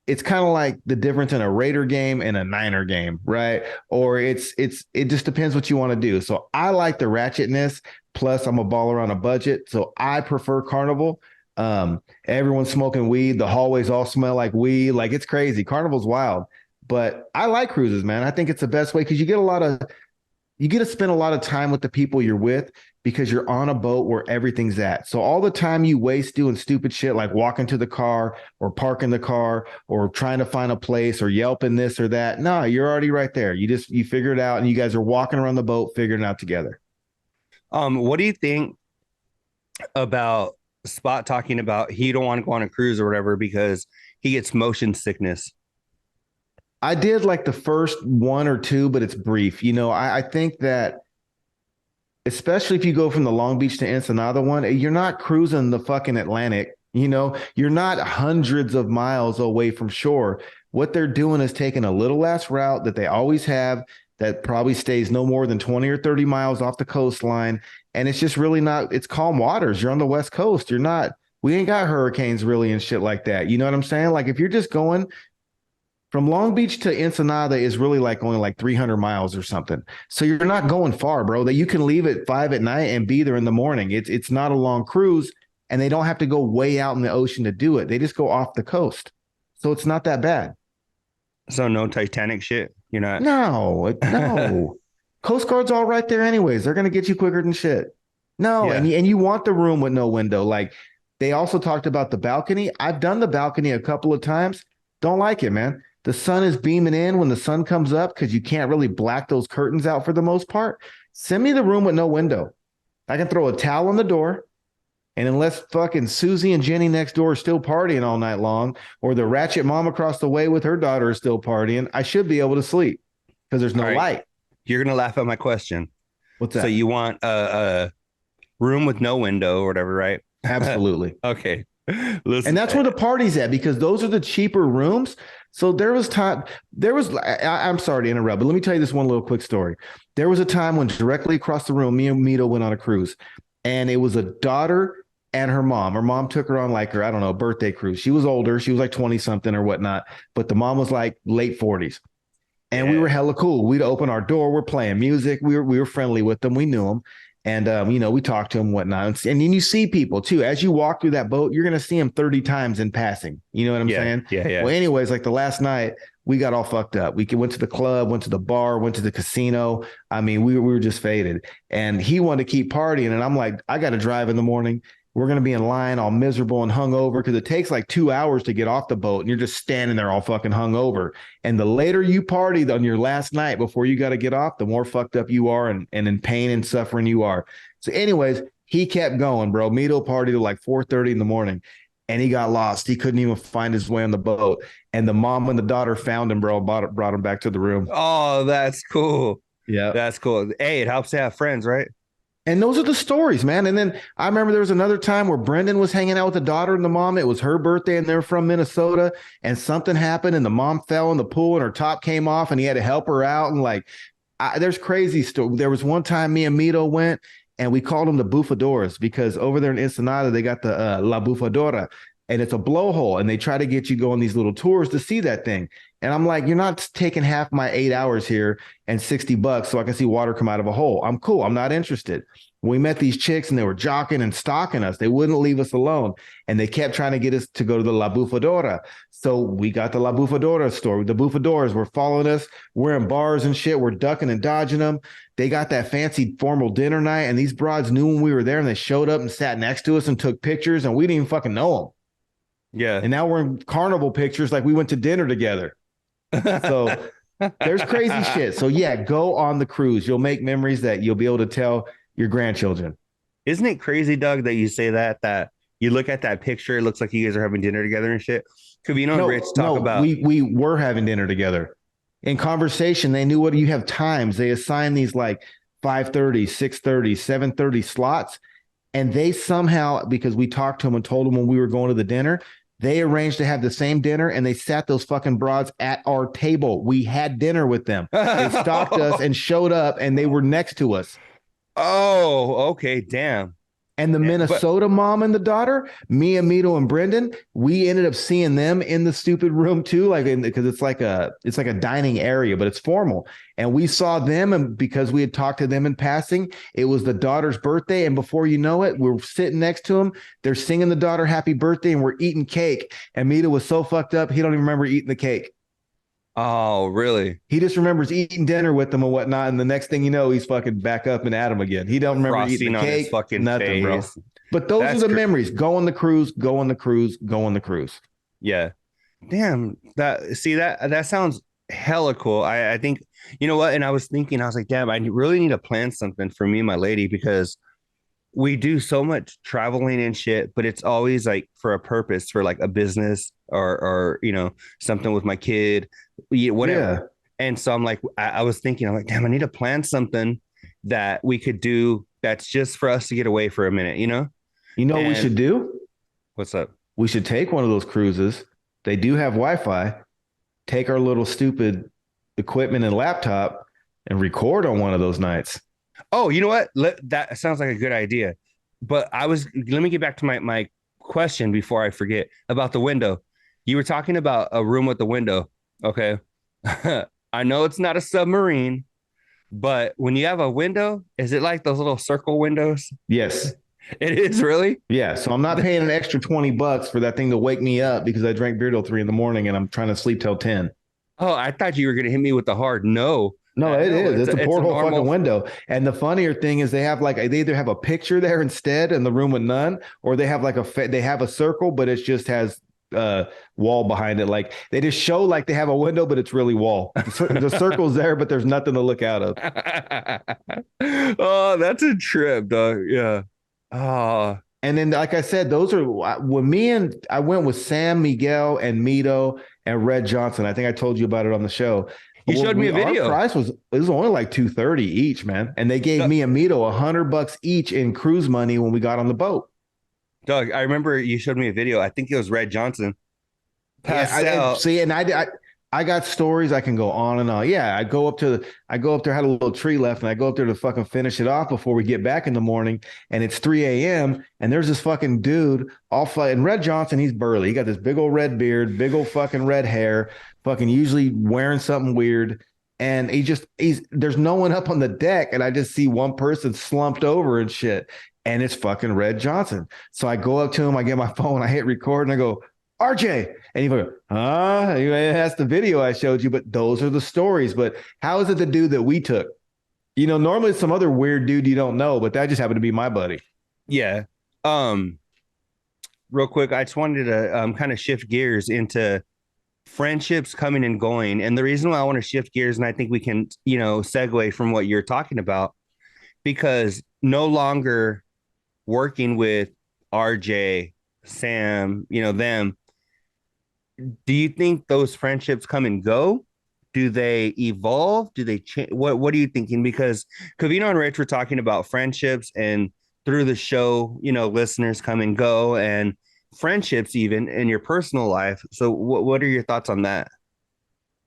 it's kind of like the difference in a Raider game and a Niner game, right? Or it just depends what you want to do. So I like the ratchetness. Plus, I'm a baller on a budget, so I prefer Carnival. Everyone's smoking weed. The hallways all smell like weed. Like it's crazy. Carnival's wild, but I like cruises, man. I think it's the best way because you get to spend a lot of time with the people you're with because you're on a boat where everything's at. So all the time you waste doing stupid shit like walking to the car or parking the car or trying to find a place or Yelping this or that. No, you're already right there. You figure it out and you guys are walking around the boat figuring it out together. What do you think about Spot talking about he don't want to go on a cruise or whatever because he gets motion sickness? I did like the first 1 or 2, but it's brief. I think that especially if you go from the Long Beach to Ensenada one, you're not cruising the fucking Atlantic. You're not hundreds of miles away from shore. What they're doing is taking a little less route that they always have that probably stays no more than 20 or 30 miles off the coastline. And it's just really not, it's calm waters. You're on the West Coast. We ain't got hurricanes really and shit like that. You know what I'm saying? Like if you're just going from Long Beach to Ensenada is really like going like 300 miles or something. So you're not going far, bro. That you can leave at 5 at night and be there in the morning. It's not a long cruise, and they don't have to go way out in the ocean to do it. They just go off the coast. So it's not that bad. So no Titanic shit. You're not. No. Coast Guard's all right there anyways. They're gonna get you quicker than shit. No, Yeah. and you want the room with no window. Like they also talked about the balcony. I've done the balcony a couple of times. Don't like it, man. The sun is beaming in when the sun comes up because you can't really black those curtains out for the most part. Send me the room with no window. I can throw a towel on the door. And unless fucking Susie and Jenny next door are still partying all night long, or the ratchet mom across the way with her daughter is still partying, I should be able to sleep because there's no light. You're going to laugh at my question. What's that? So you want a room with no window or whatever, right? Absolutely. Okay. Listen, and that's where the party's at because those are the cheaper rooms. So I'm sorry to interrupt, but let me tell you this one little quick story. There was a time when directly across the room, me and Mito went on a cruise, and it was a daughter and her mom. Her mom took her on like her, I don't know, birthday cruise. She was older. She was like 20 something or whatnot, but the mom was like late 40s. And we were hella cool. We'd open our door. We're playing music. We were friendly with them. We knew them. And, we talked to them and whatnot. And then you see people too. As you walk through that boat, you're going to see them 30 times in passing. You know what I'm saying? Yeah. Well, anyways, like the last night, we got all fucked up. We went to the club, went to the bar, went to the casino. I mean, we were just faded. And he wanted to keep partying. And I'm like, I got to drive in the morning. We're going to be in line all miserable and hungover because it takes like 2 hours to get off the boat and you're just standing there all fucking hungover. And the later you party on your last night before you got to get off, the more fucked up you are and in pain and suffering you are. So, anyways, he kept going, bro. Mito party to like 4:30 in the morning, and he got lost. He couldn't even find his way on the boat. And the mom and the daughter found him, bro. Brought him back to the room. Oh, that's cool. Yeah, That's cool. Hey, it helps to have friends, right? and those are the stories, man. And then I remember there was another time where Brendan was hanging out with the daughter and the mom. It was her birthday, and they're from Minnesota. And something happened, and the mom fell in the pool, and her top came off, and he had to help her out. And like, there's crazy stuff. There was one time me and Mito went, and we called them the Bufadores because over there in Ensenada they got the La Bufadora, and it's a blowhole, and they try to get you go on these little tours to see that thing. And I'm like, you're not taking half my 8 hours here and $60 so I can see water come out of a hole. I'm cool. I'm not interested. We met these chicks and they were jocking and stalking us. They wouldn't leave us alone. And they kept trying to get us to go to the La Bufadora. So we got the La Bufadora store. The Bufadores were following us. We're in bars and shit. We're ducking and dodging them. They got that fancy formal dinner night. And these broads knew when we were there and they showed up and sat next to us and took pictures. And we didn't even fucking know them. Yeah. And now we're in carnival pictures like we went to dinner together. So there's crazy shit. So yeah, go on the cruise. You'll make memories that you'll be able to tell your grandchildren. Isn't it crazy, Doug, that you say that you look at that picture, it looks like you guys are having dinner together and shit? Covino and Rich talk about we were having dinner together. In conversation, they knew what you have times. They assign these like 5:30, 6:30, 7:30 slots. And they somehow, because we talked to them and told them when we were going to the dinner, they arranged to have the same dinner and they sat those fucking broads at our table. We had dinner with them. They stalked us and showed up and they were next to us. Oh, okay, damn. And the Minnesota mom and the daughter, me and Mito and Brendan, we ended up seeing them in the stupid room too, like because it's like a dining area, but it's formal. And we saw them, and because we had talked to them in passing, it was the daughter's birthday. And before you know it, we're sitting next to them. They're singing the daughter happy birthday, and we're eating cake. And Mito was so fucked up, he don't even remember eating the cake. Oh, really? He just remembers eating dinner with them and whatnot, and the next thing you know, he's fucking back up and at him again. He don't remember eating the cake, fucking nothing, face. bro. But those are the memories. Go on the cruise, go on the cruise, go on the cruise. Yeah. Damn. That sounds hella cool. I think, you know what? And I was like, damn, I really need to plan something for me and my lady because we do so much traveling and shit, but it's always like for a purpose, for like a business or something with my kid, whatever. Yeah. And so I'm like, I was thinking, I'm like, damn, I need to plan something that we could do that's just for us to get away for a minute, You know what we should do? What's up? We should take one of those cruises. They do have Wi-Fi. Take our little stupid equipment and laptop and record on one of those nights. Oh, you know what? That sounds like a good idea. But let me get back to my question before I forget about the window. You were talking about a room with the window. Okay. I know it's not a submarine, but when you have a window, is it like those little circle windows? Yes. It is, really? Yeah. So I'm not paying an extra $20 for that thing to wake me up because I drank beer till 3 a.m. and I'm trying to sleep till 10. Oh, I thought you were going to hit me with the hard no. No, it is. It's a porthole fucking window. And the funnier thing is they either have a picture there instead in the room with none, or they have they have a circle, but it just has wall behind it. Like they just show like they have a window, but it's really wall. The circle's there, but there's nothing to look out of. Oh, that's a trip, dog. Yeah. Oh. And then, like I said, those are when I went with Sam, Miguel, and Mito and Red Johnson. I think I told you about it on the show. You showed me a video. Our price was only like $230 each, man. And they gave me and Mito $100 each in cruise money when we got on the boat. Doug, I remember you showed me a video. I think it was Red Johnson. I got stories. I can go on and on. Yeah, I go up there, had a little tree left, and I go up there to fucking finish it off before we get back in the morning. And it's 3 a.m. and there's this fucking dude and Red Johnson, he's burly. He got this big old red beard, big old fucking red hair, fucking usually wearing something weird. And there's no one up on the deck, and I just see one person slumped over and shit. And it's fucking Red Johnson. So I go up to him, I get my phone, I hit record, and I go, RJ. And he goes, that's the video I showed you, but those are the stories. But how is it the dude that we took? Normally it's some other weird dude you don't know, but that just happened to be my buddy. Yeah. Real quick, I just wanted to kind of shift gears into friendships coming and going. And the reason why I want to shift gears, and I think we can, segue from what you're talking about, because no longer working with RJ, Sam, them, do you think those friendships come and go? Do they evolve? Do they change? What are you thinking? Because Covino and Rich were talking about friendships, and through the show, listeners come and go, and friendships even in your personal life. So what are your thoughts on that?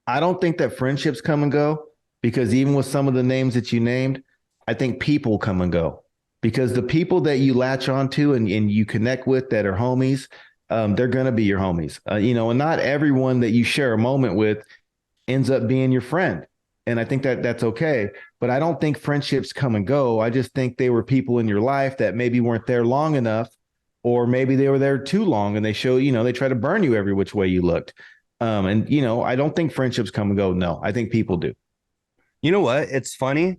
I don't think that friendships come and go, because even with some of the names that you named, I think people come and go, because the people that you latch onto and you connect with that are homies, they're going to be your homies, and not everyone that you share a moment with ends up being your friend. And I think that that's okay. But I don't think friendships come and go. I just think they were people in your life that maybe weren't there long enough, or maybe they were there too long and they show, they try to burn you every which way you looked. I don't think friendships come and go. No, I think people do. You know what? It's funny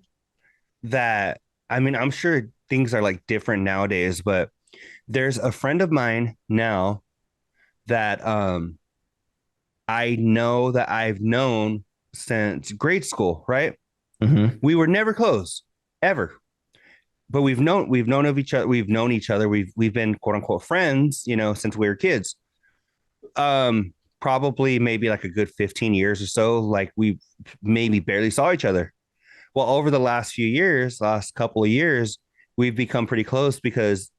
that, I mean, I'm sure things are like different nowadays, but there's a friend of mine now that I know that I've known since grade school, right? Mm-hmm. We were never close ever, but we've known of each other. We've known each other. We've been quote unquote friends, since we were kids. Probably maybe like a good 15 years or so. Like we maybe barely saw each other. Well, over the last couple of years, we've become pretty close because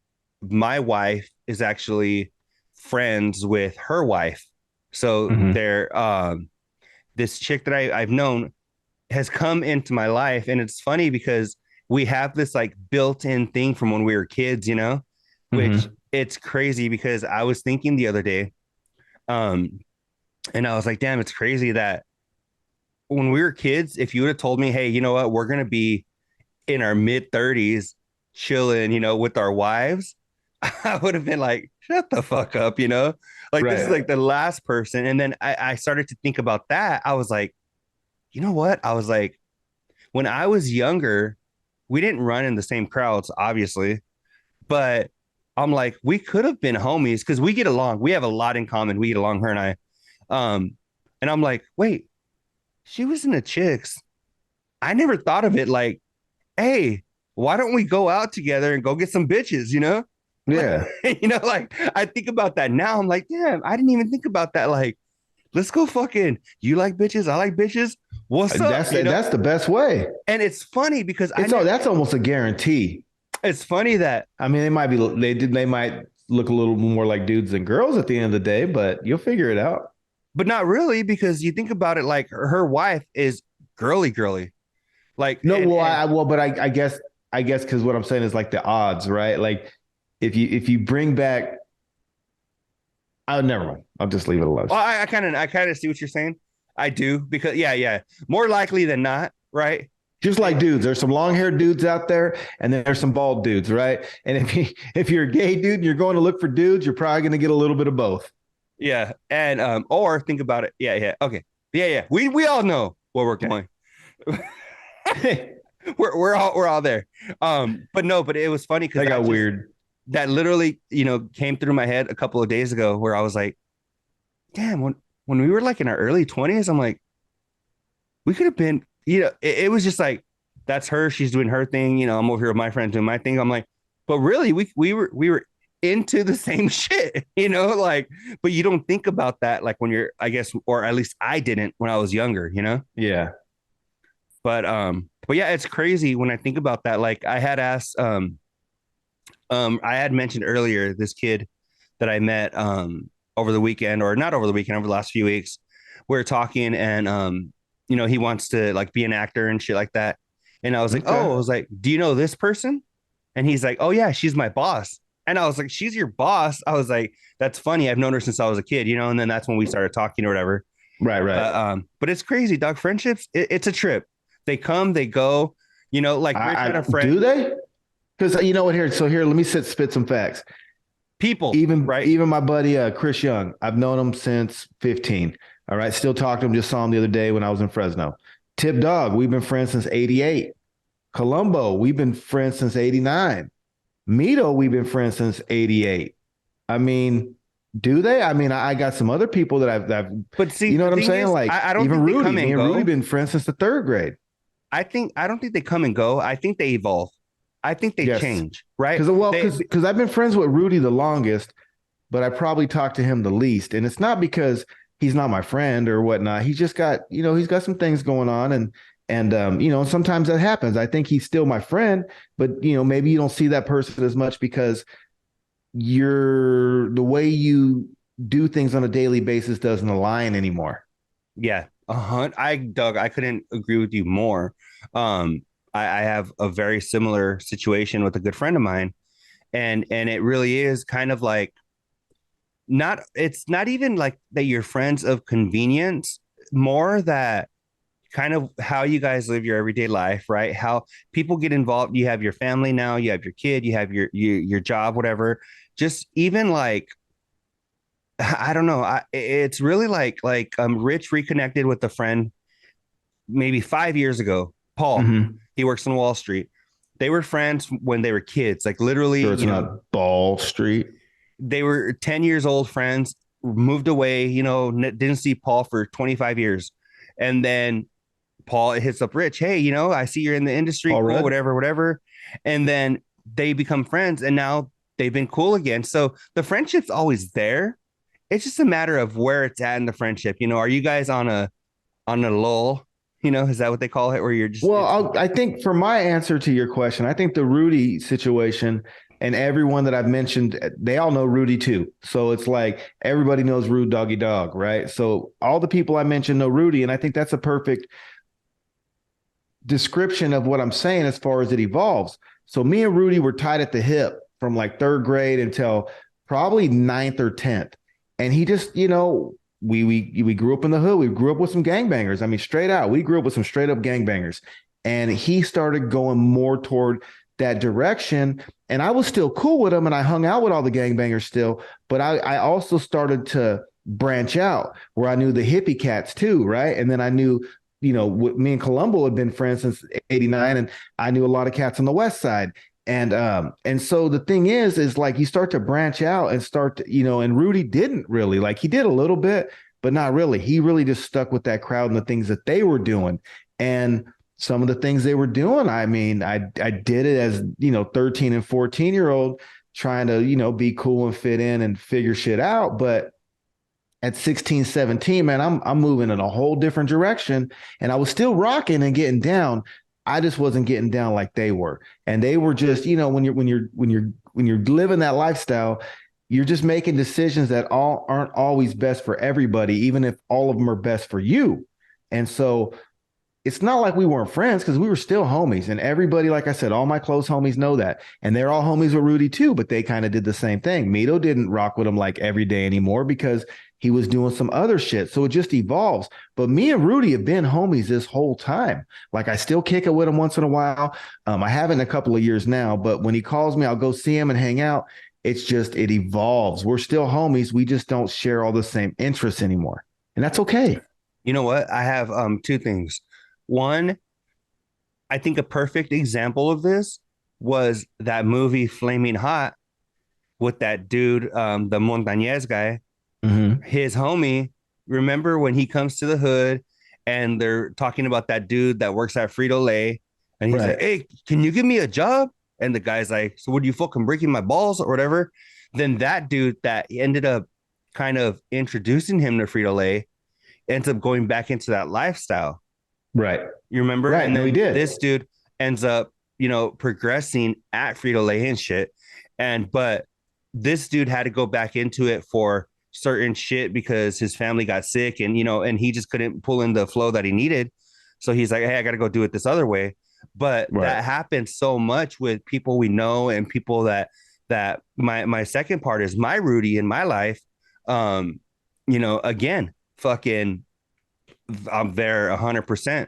my wife is actually friends with her wife. So Mm-hmm. they're this chick that I've known has come into my life. And it's funny because we have this like built-in thing from when we were kids, which Mm-hmm. it's crazy because I was thinking the other day, and I was like, damn, it's crazy that when we were kids, if you would have told me, hey, you know what, we're gonna be in our mid 30s chilling, with our wives, I would have been like, shut the fuck up, like this is Right. like the last person. And then I started to think about that. I was like, you know what? I was like, when I was younger, we didn't run in the same crowds, obviously, but I'm like, we could have been homies because we get along. We have a lot in common. We get along, her and I. And I'm like, wait, she was in the chicks. I never thought of it like, hey, why don't we go out together and go get some bitches, Yeah. Like I think about that now. I'm like, damn, I didn't even think about that. Like, let's go fucking, you like bitches, I like bitches. What's up? That's the best way. And it's funny because That's almost a guarantee. it's funny that, I mean, they might look a little more like dudes than girls at the end of the day, but you'll figure it out. but not really, because you think about it, like her wife is girly. Like, No, but I guess because what I'm saying is like the odds, right? Like if you bring back, oh, never mind. I'll just leave it alone. well, I kind of see what you're saying. I do, because yeah, more likely than not, right? Just like dudes, there's some long-haired dudes out there, and then there's some bald dudes, right? And if you're a gay dude and you're going to look for dudes, you're probably going to get a little bit of both. Yeah, and or think about it. Yeah, okay, yeah. We all know where we're going. we're all there. But it was funny because That got weird. That literally, came through my head a couple of days ago, where I was like, damn, when we were like in our early 20s, I'm like, we could have been, it was just like, that's her, she's doing her thing, I'm over here with my friends doing my thing. I'm like, but really, we were into the same shit, like, but you don't think about that like when you're, I guess, or at least I didn't when I was younger, Yeah. but yeah, it's crazy when I think about that. Like I had asked, I had mentioned earlier this kid that I met over the weekend, or not over the weekend, over the last few weeks. We are talking, and he wants to like be an actor and shit like that. And I was like, Okay. oh, I was like, do you know this person? And he's like, oh yeah, she's my boss. And I was like, she's your boss? I was like, that's funny. I've known her since I was a kid, and then that's when we started talking or whatever. Right. But it's crazy, dog. Friendships, it's a trip. They come, they go. Like Rich had a friend. Do they? Because you know what? Here, let me spit some facts. People, Even right? Even my buddy Chris Young, I've known him since 15. All right, still talk to him. Just saw him the other day when I was in Fresno. Tip Dog, we've been friends since 88. Columbo, we've been friends since 89. Mito, we've been friends since 88. I mean, do they? I mean, I got some other people that I've But see, you know the what I'm thing saying? is, Like I don't even think they Rudy, come and me and go. Rudy been friends since the third grade. I don't think they come and go. I think they evolve. I think they Yes. change, right? Because I've been friends with Rudy the longest, but I probably talked to him the least. And it's not because he's not my friend or whatnot. He's just got, he's got some things going on, and sometimes that happens. I think he's still my friend, but maybe you don't see that person as much because the way you do things on a daily basis doesn't align anymore. Yeah, Doug, I couldn't agree with you more. I have a very similar situation with a good friend of mine, and it really is kind of like it's not even like that you're friends of convenience, more that kind of how you guys live your everyday life, right? How people get involved. You have your family now, you have your kid, you have your job, whatever. Just even like I don't know. It's really like Rich reconnected with a friend maybe 5 years ago. Paul, Mm-hmm. he works on Wall Street. They were friends when they were kids, like literally, Sure, it's not Ball Street. they were 10 years old friends, moved away, didn't see Paul for 25 years. And then Paul hits up Rich, hey, I see you're in the industry, Paul cool, Rudd. whatever, whatever. And then they become friends and now they've been cool again. So the friendship's always there. It's just a matter of where it's at in the friendship. Are you guys on a lull? Is that what they call it? Where you're just I think for my answer to your question, I think the Rudy situation and everyone that I've mentioned, they all know Rudy too. So it's like everybody knows Rude Doggy Dog, right? So all the people I mentioned know Rudy, and I think that's a perfect description of what I'm saying as far as it evolves. So me and Rudy were tied at the hip from like third grade until probably ninth or 10th. And he just, we grew up in the hood. We grew up with some gangbangers. I mean, straight out, we grew up with some straight up gangbangers. And he started going more toward that direction. And I was still cool with him and I hung out with all the gangbangers still. But I also started to branch out where I knew the hippie cats too, right? And then I knew, me and Columbo had been friends since '89, and I knew a lot of cats on the West Side. And so the thing is like you start to branch out and start to, and Rudy didn't really, like, he did a little bit, but not really. He really just stuck with that crowd and the things that they were doing. And some of the things they were doing, I mean, I did it as 13 and 14-year-old trying to be cool and fit in and figure shit out. But at 16, 17, man, I'm moving in a whole different direction. And I was still rocking and getting down. I just wasn't getting down like they were. And they were just, when you're living that lifestyle, you're just making decisions that aren't always best for everybody, even if all of them are best for you. And so it's not like we weren't friends, because we were still homies. And everybody, like I said, all my close homies know that. And they're all homies with Rudy too, but they kind of did the same thing. Mito didn't rock with him like every day anymore because he was doing some other shit. So it just evolves. But me and Rudy have been homies this whole time. Like, I still kick it with him once in a while. I haven't in a couple of years now, but when he calls me, I'll go see him and hang out. It's just, it evolves. We're still homies. We just don't share all the same interests anymore. And that's okay. You know what? I have two things. One, I think a perfect example of this was that movie Flaming Hot with that dude, the Montañez guy, his homie. Remember when he comes to the hood and they're talking about that dude that works at Frito-Lay, and he's like, hey, can you give me a job? And the guy's like, so what, are you fucking breaking my balls or whatever? Then that dude that ended up kind of introducing him to Frito-Lay ends up going back into that lifestyle. Right. You remember? Right. And then he did. This dude ends up, progressing at Frito-Lay and shit. But this dude had to go back into it for certain shit because his family got sick and, and he just couldn't pull in the flow that he needed. So he's like, hey, I got to go do it this other way. But that happens so much with people we know and people that my second part is my Rudy in my life. Again, fucking, I'm there 100%.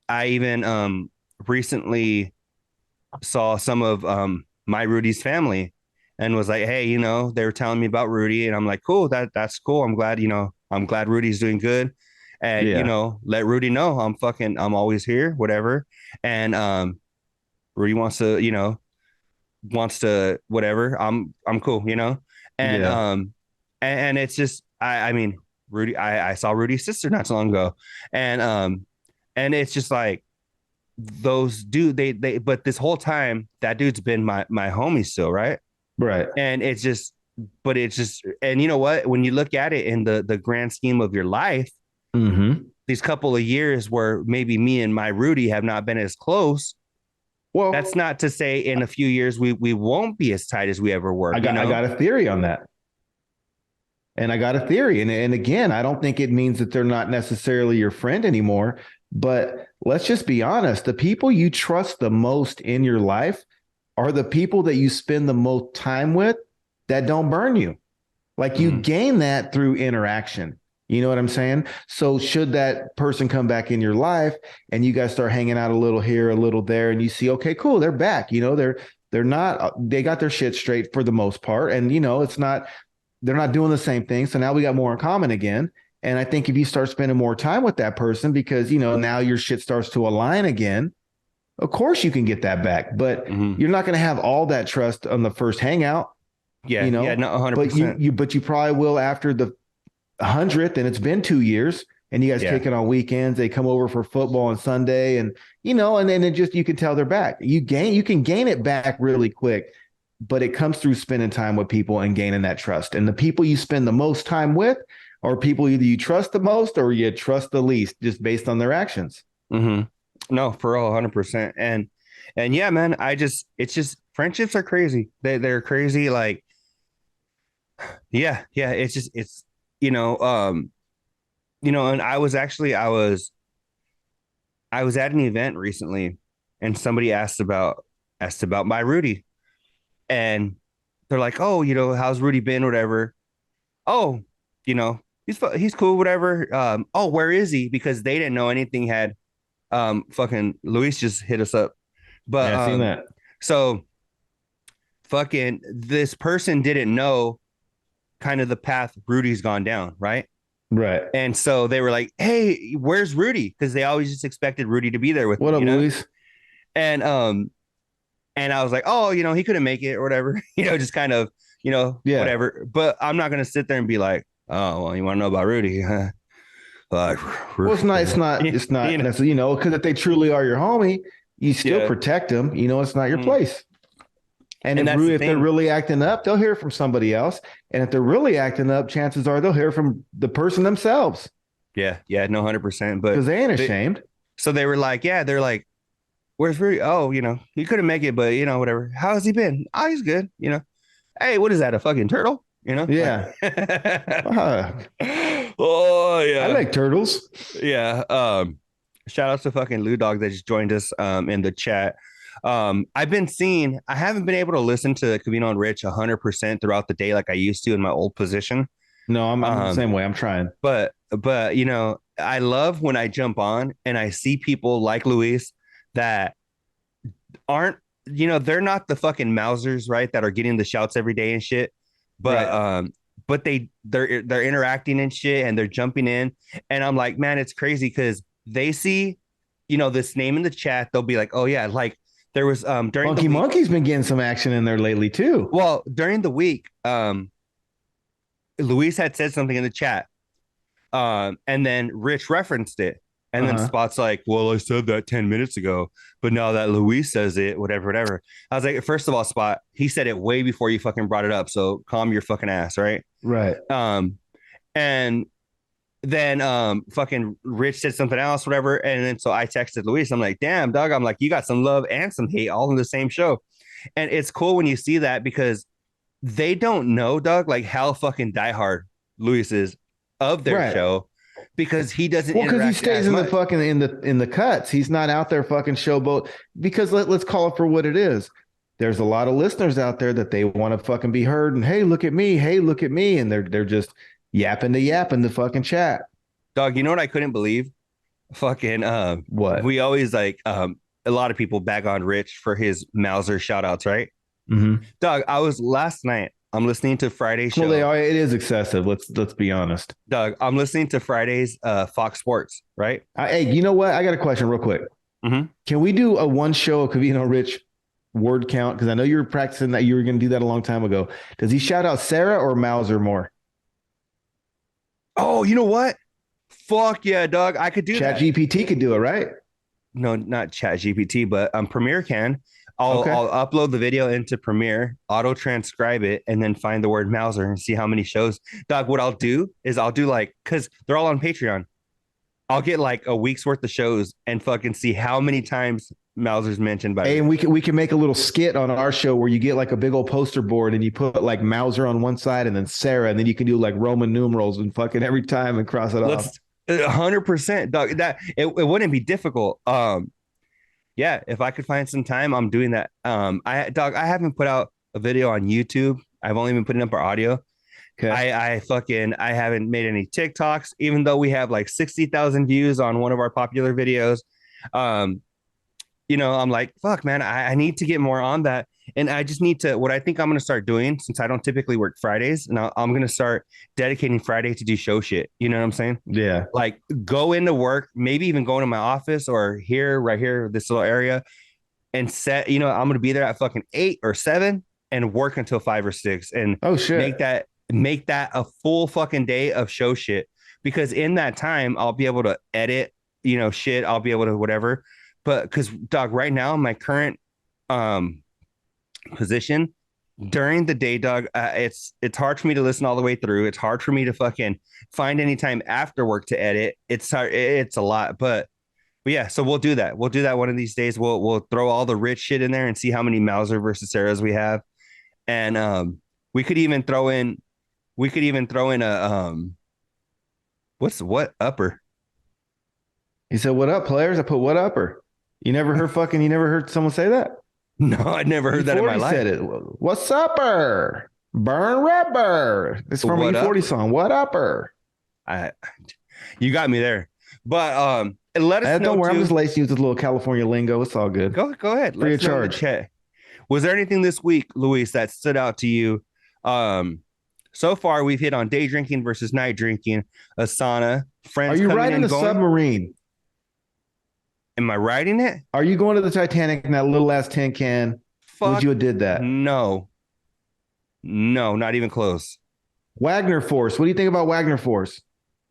I even recently saw some of my Rudy's family and was like, hey, they were telling me about Rudy, and I'm like, cool, that's cool. I'm glad Rudy's doing good. And let Rudy know I'm always here, whatever. And Rudy wants to whatever. I'm cool, and it's just I mean Rudy, I saw Rudy's sister not so long ago, and it's just like those dude they but this whole time that dude's been my homie still, right? Right. And it's just, and you know what, when you look at it in the grand scheme of your life, Mm-hmm. these couple of years where maybe me and my Rudy have not been as close, Well, that's not to say in a few years we won't be as tight as we ever were. I got a theory on that. And I got a theory. And again, I don't think it means that they're not necessarily your friend anymore. But let's just be honest. The people you trust the most in your life are the people that you spend the most time with that don't burn you. Like you gain that through interaction. You know what I'm saying? So should that person come back in your life and you guys start hanging out a little here, a little there, and you see, okay, cool, they're back. You know, they got their shit straight for the most part. And, you know, they're not doing the same thing. So now we got more in common again. And I think if you start spending more time with that person, because, you know, now your shit starts to align again, of course you can get that back. But you're not going to have all that trust on the first hangout. Yeah, you know, yeah, not 100%. But you probably will after the 100th, and it's been 2 years, and you guys kick it on weekends. They come over for football on Sunday, and you know, and then it just you can tell they're back. You can gain it back really quick, but it comes through spending time with people and gaining that trust. And the people you spend the most time with are people either you trust the most or you trust the least, just based on their actions. No, for all 100%. And yeah, man, it's just friendships are crazy. They're crazy. Like, yeah, it's you know, and I was at an event recently, and somebody asked about my Rudy, and they're like, oh, you know, how's Rudy been, whatever. Oh, you know, he's cool, whatever. Oh, where is he? Because they didn't know anything had fucking Luis just hit us up. But I've seen that. So fucking this person didn't know kind of the path Rudy's gone down, right? Right. And so they were like, hey, where's Rudy? Because they always just expected Rudy to be there with what me, up, you know? Luis? And I was like, oh, you know, he couldn't make it or whatever, you know, just kind of, you know, whatever. But I'm not gonna sit there and be like, oh, well, you want to know about Rudy? Like, well, it's not you know, because if they truly are your homie, you still protect them. You know, it's not your place. And if they're really acting up, they'll hear from somebody else. And if they're really acting up, chances are they'll hear from the person themselves. Yeah, no, 100%. But because they ain't ashamed. So they were like, they're like, where's Rudy? Oh, you know, he couldn't make it, but you know, whatever. How has he been? Oh, he's good. You know, hey, what is that? A fucking turtle? You know? Yeah. Oh yeah. I like turtles. Yeah. Shout out to fucking Lou Dog that just joined us in the chat. I haven't been able to listen to Covino and Rich 100% throughout the day like I used to in my old position. No, I'm the same way. I'm trying. But you know, I love when I jump on and I see people like Luis that aren't, you know, they're not the fucking Mausers, right? That are getting the shouts every day and shit. But but they're interacting and shit, and they're jumping in, and I'm like, man, it's crazy because they see, you know, this name in the chat. They'll be like, oh yeah, like there was during Funky Monkey's been getting some action in there lately too. Well, during the week, Luis had said something in the chat, and then Rich referenced it. And then Spot's like, well, I said that 10 minutes ago, but now that Luis says it, whatever. I was like, first of all, Spot, he said it way before you fucking brought it up. So calm your fucking ass, right? Right. And then fucking Rich said something else, whatever. And then so I texted Luis. I'm like, damn, dog. I'm like, you got some love and some hate all in the same show. And it's cool when you see that because they don't know, dog, like how fucking diehard Luis is of their show. Because he doesn't. Well, because he stays in the fucking in the cuts. He's not out there fucking showboat. Because let's call it for what it is. There's a lot of listeners out there that they want to fucking be heard. And hey, look at me. Hey, look at me. And they're just yapping the fucking chat. Dog, you know what I couldn't believe? Fucking what? We always like a lot of people bag on Rich for his Mauser shout outs, right? Mm-hmm. Dog, I was last night. I'm listening to Friday's show. Well, it is excessive. Let's be honest. Doug, I'm listening to Friday's Fox Sports, right? Hey, you know what? I got a question real quick. Mm-hmm. Can we do a one show of Covino Rich word count? Because I know you were practicing that. You were going to do that a long time ago. Does he shout out Sarah or Mauser more? Oh, you know what? Fuck yeah, Doug. I could do that. ChatGPT could do it, right? no, not Chat GPT, but Premiere can. Okay. I'll upload the video into Premiere, auto transcribe it, and then find the word Mauser and see how many shows. Dog, what I'll do is I'll do like, because they're all on Patreon. I'll get like a week's worth of shows and fucking see how many times Mauser's mentioned by. Hey, and we can make a little skit on our show where you get like a big old poster board and you put like Mauser on one side and then Sarah, and then you can do like Roman numerals and fucking every time and cross it off. 100%, dog. That it wouldn't be difficult. Yeah, if I could find some time, I'm doing that. I haven't put out a video on YouTube. I've only been putting up our audio. Okay. I haven't made any TikToks, even though we have like 60,000 views on one of our popular videos. I'm like, fuck, man, I need to get more on that. And I just need to, what I think I'm going to start doing, since I don't typically work Fridays, and I'm going to start dedicating Friday to do show shit. You know what I'm saying? Yeah. Like go into work, maybe even go into my office or right here, this little area, and set, I'm going to be there at fucking 8 or 7 and work until 5 or 6 and Oh shit. make that a full fucking day of show shit, because in that time I'll be able to edit, shit. I'll be able to whatever. But because dog, right now, my current position during the day, dog, it's hard for me to listen all the way through. It's hard for me to fucking find any time after work to edit. It's a lot, but yeah. So we'll do that. We'll do that one of these days. We'll throw all the rich shit in there and see how many Mauser versus Sarahs we have, and we could even throw in a what upper. He said, "What up, players?" I put what upper. You never heard someone say that? No, I never heard that in my life. Said it. What's upper? Burn rubber. It's from an E40 song. What upper? You got me there. But let us know. Don't worry, I'm just lazy with this little California lingo. It's all good. Go ahead. Free of charge. Was there anything this week, Luis, that stood out to you? So far we've hit on day drinking versus night drinking, Asana, friends. Are you riding the submarine? Am I riding it? Are you going to the Titanic in that little ass tin can? Would you have did that? No, not even close. Wagner Force. What do you think about Wagner Force?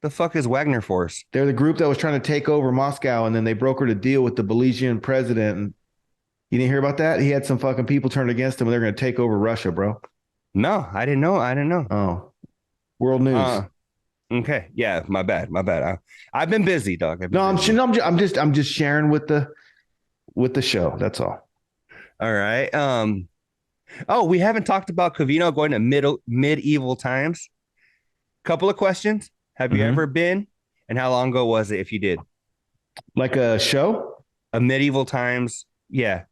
The fuck is Wagner Force? They're the group that was trying to take over Moscow, and then they brokered a deal with the Belizean president. And you didn't hear about that? He had some fucking people turned against him, and they're going to take over Russia, bro. No, I didn't know. Oh, world news. Okay, yeah, my bad. I've been busy, dog. I'm just sharing with the show. That's all. All right. We haven't talked about Covino going to medieval times. Couple of questions. Have you ever been? And how long ago was it, if you did? Like a show? A medieval times? Yeah.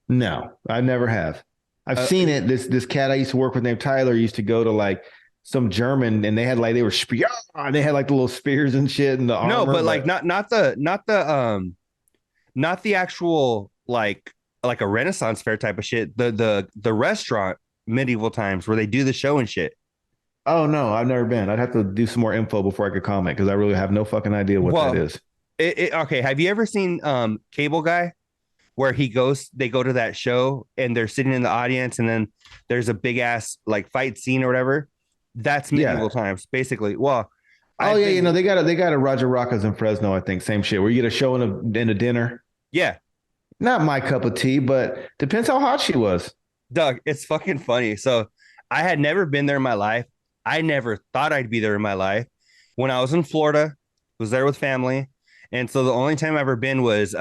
No, I never have. I've seen it. This cat I used to work with named Tyler used to go to like some German, and they had like they had like the little spears and shit and the armor. No, but like not the actual like a Renaissance fair type of shit. The restaurant medieval times where they do the show and shit. Oh no, I've never been. I'd have to do some more info before I could comment because I really have no fucking idea what that is. Okay, have you ever seen Cable Guy? Where they go to that show and they're sitting in the audience and then there's a big ass like fight scene or whatever. That's medieval times, basically. Well, they got a Roger Rocca's in Fresno, I think. Same shit. Where you get a show and a dinner. Yeah. Not my cup of tea, but depends how hot she was. Doug, it's fucking funny. So I had never been there in my life. I never thought I'd be there in my life. When I was in Florida, was there with family. And so the only time I've ever been was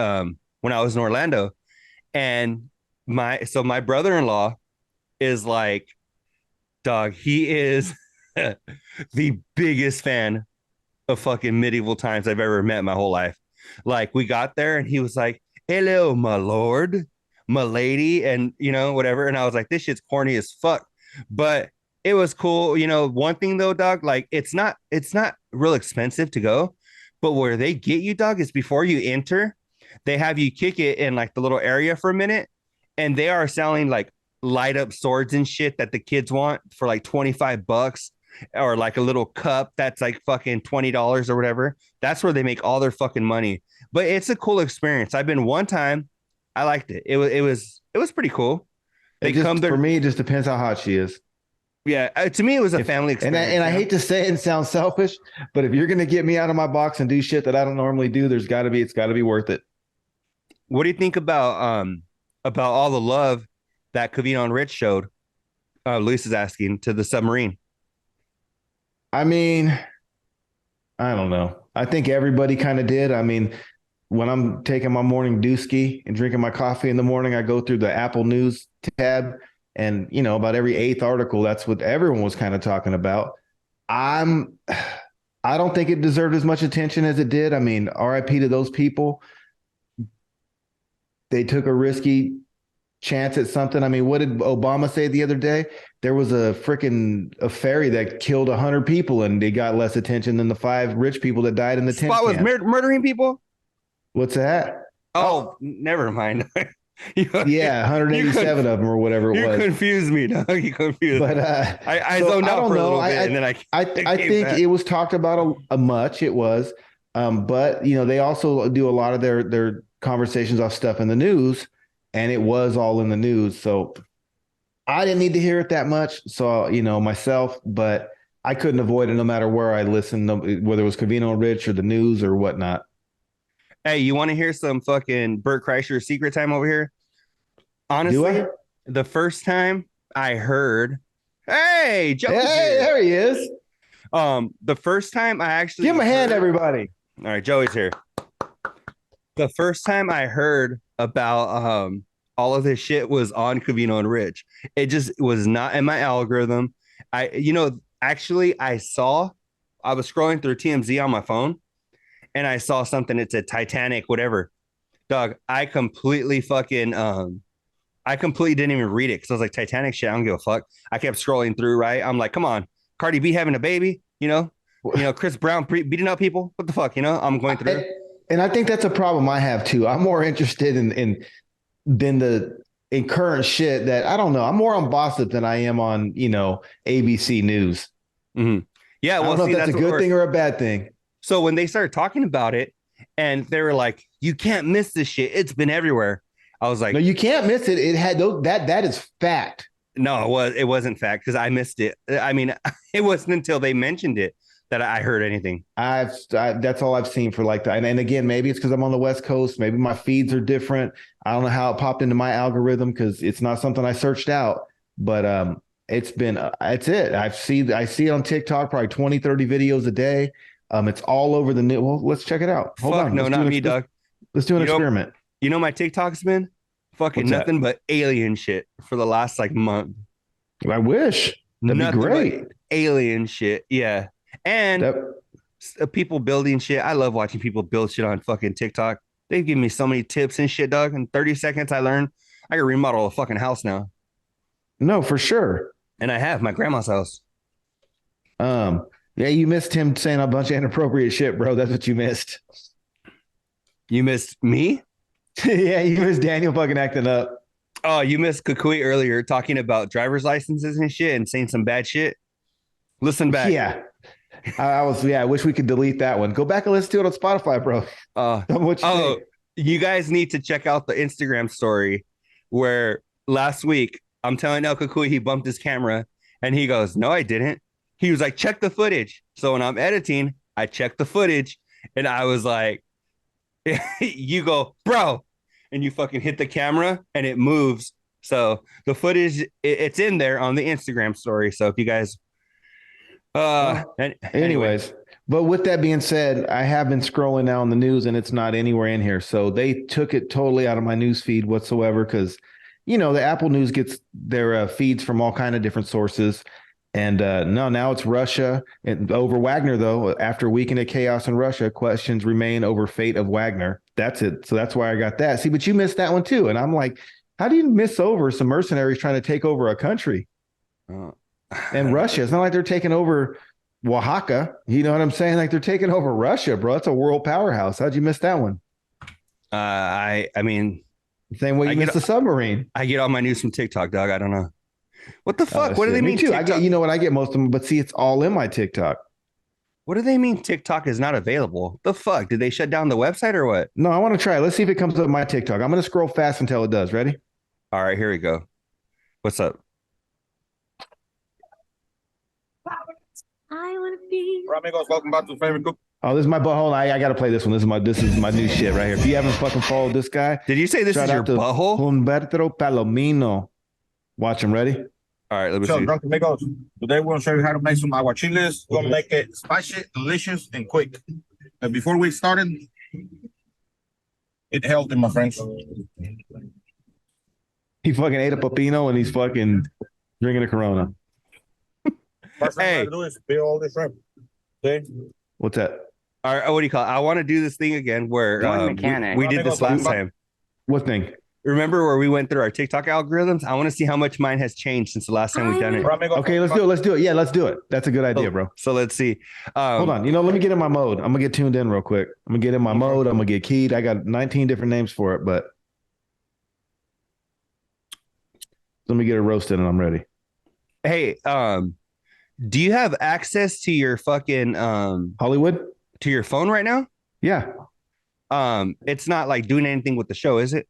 when I was in Orlando, and my brother-in-law is like, dog, he is the biggest fan of fucking medieval times I've ever met in my whole life. Like we got there and he was like, hello, my lord, my lady, and whatever. And I was like, this shit's corny as fuck, but it was cool. One thing though, dog, like it's not real expensive to go, but where they get you, dog, is before you enter, they have you kick it in like the little area for a minute, and they are selling like light up swords and shit that the kids want for like $25, or like a little cup that's like fucking $20 or whatever. That's where they make all their fucking money. But it's a cool experience. I've been one time. I liked it. It was pretty cool. For me, it just depends how hot she is. Yeah, to me, it was a family experience. And I hate to say it and sound selfish, but if you're gonna get me out of my box and do shit that I don't normally do, it's got to be worth it. What do you think about all the love that Covino and Rich showed? Luis is asking to the submarine. I mean, I don't know. I think everybody kind of did. I mean, when I'm taking my morning dooski and drinking my coffee in the morning, I go through the Apple News tab, and about every eighth article, that's what everyone was kind of talking about. I'm, I don't think it deserved as much attention as it did. I mean, RIP to those people. They took a risky chance at something. I mean, what did Obama say the other day? There was a ferry that killed 100 people, and they got less attention than the 5 rich people that died in the tent Spot was camp. murdering people. What's that? Oh, never mind. Yeah, 187 of them or whatever it was. You confused me, dog. You confused. But I zoned out for a little bit, and then I think it was talked about a much. It was, but they also do a lot of their conversations off stuff in the news, and it was all in the news. So I didn't need to hear it that much. So myself, but I couldn't avoid it no matter where I listened, whether it was Covino and Rich or the news or whatnot. Hey, you want to hear some fucking Burt Kreischer secret time over here? Honestly, the first time I heard, hey, Joe, hey, there he is. The first time I actually give him a hand, everybody. All right, Joey's here. The first time I heard about all of this shit was on Covino and Rich. It just was not in my algorithm. Actually, I was scrolling through TMZ on my phone, and I saw something. It said Titanic, whatever. Dog, I completely didn't even read it because I was like, Titanic shit, I don't give a fuck. I kept scrolling through, right? I'm like, come on, Cardi B having a baby, Chris Brown beating up people. What the fuck, I'm going through. And I think that's a problem I have too. I'm more interested in current shit that I don't know. I'm more on gossip than I am on, ABC News. Mm-hmm. Yeah, well, I don't know if that's a good thing or a bad thing. So when they started talking about it, and they were like, "You can't miss this shit. It's been everywhere." I was like, "No, you can't miss it. It had that is fact." No, it wasn't fact because I missed it. I mean, it wasn't until they mentioned it that I heard anything. That's all I've seen for like that. And again, maybe it's because I'm on the West Coast. Maybe my feeds are different. I don't know how it popped into my algorithm because it's not something I searched out. But it's it. I see it on TikTok, probably 20, 30 videos a day. It's all over the news. Well, let's check it out. Hold on. No, not me, Doug. Let's do an experiment. My TikTok's been fucking nothing but alien shit for the last month. I wish. That'd be great. Alien shit. Yeah. And people building shit. I love watching people build shit on fucking TikTok. They give me so many tips and shit, Doug. In 30 seconds, I learned I can remodel a fucking house now. No, for sure. And I have my grandma's house. Yeah, you missed him saying a bunch of inappropriate shit, bro. That's what you missed. You missed me? Yeah, you missed Daniel fucking acting up. Oh, you missed Cucuy earlier talking about driver's licenses and shit and saying some bad shit. Listen back. Yeah. I wish we could delete that one. Go back and listen to it on Spotify, bro. You guys need to check out the Instagram story where last week I'm telling El Cucuy he bumped his camera and he goes, "No, I didn't." He was like, "Check the footage." So when I'm editing, I check the footage and I was like, you go, "Bro," and you fucking hit the camera and it moves. So the footage, it's in there on the Instagram story. So if you guys, anyways, but with that being said, I have been scrolling now on the news and it's not anywhere in here. So they took it totally out of my news feed whatsoever. Cause the Apple News gets their feeds from all kind of different sources. And now it's Russia and over Wagner, though. After a weekend of chaos in Russia, questions remain over fate of Wagner. That's it. So that's why I got that. See, but you missed that one too. And I'm like, how do you miss over some mercenaries trying to take over a country? And Russia, it's not like they're taking over Oaxaca. You know what I'm saying? Like they're taking over Russia, bro. It's a world powerhouse. How'd you miss that one? I mean, same way you missed the submarine. I get all my news from TikTok, dog. I don't know. What the fuck? What do they mean? Me too. I get, I get most of them, but see, it's all in my TikTok. What do they mean TikTok is not available? The fuck? Did they shut down the website or what? No, I want to try. Let's see if it comes up with my TikTok. I'm going to scroll fast until it does. Ready? All right, here we go. What's up? I want to be. Amigos, welcome back to Favorite Cook. Oh, this is my butthole. I gotta play this one. This is my new shit right here. If you haven't fucking followed this guy, Did you say this is your butthole? Humberto Palomino. Watch him. Ready? All right, let me So, see. drunk amigos, today we're going to show you how to make some aguachiles. We're going to make it spicy, delicious, and quick. And before we started, eat healthy, my friends. He fucking ate a pepino and he's fucking drinking a Corona. First thing I gotta do is peel all this shrimp. See? What's that? All right, what do you call it? I want to do this thing again where we did this last time. What thing? Remember where we went through our TikTok algorithms? I want to see how much mine has changed since the last time we've done it. Okay, let's do it. Let's do it. Yeah, let's do it. That's a good idea, bro. So let's see. Hold on. Let me get in my mode. I'm gonna get tuned in real quick. I'm gonna get in my mode. I'm gonna get keyed. I got 19 different names for it, but let me get it roasted and I'm ready. Hey, do you have access to your fucking Hollywood? To your phone right now? Yeah. It's not like doing anything with the show, is it?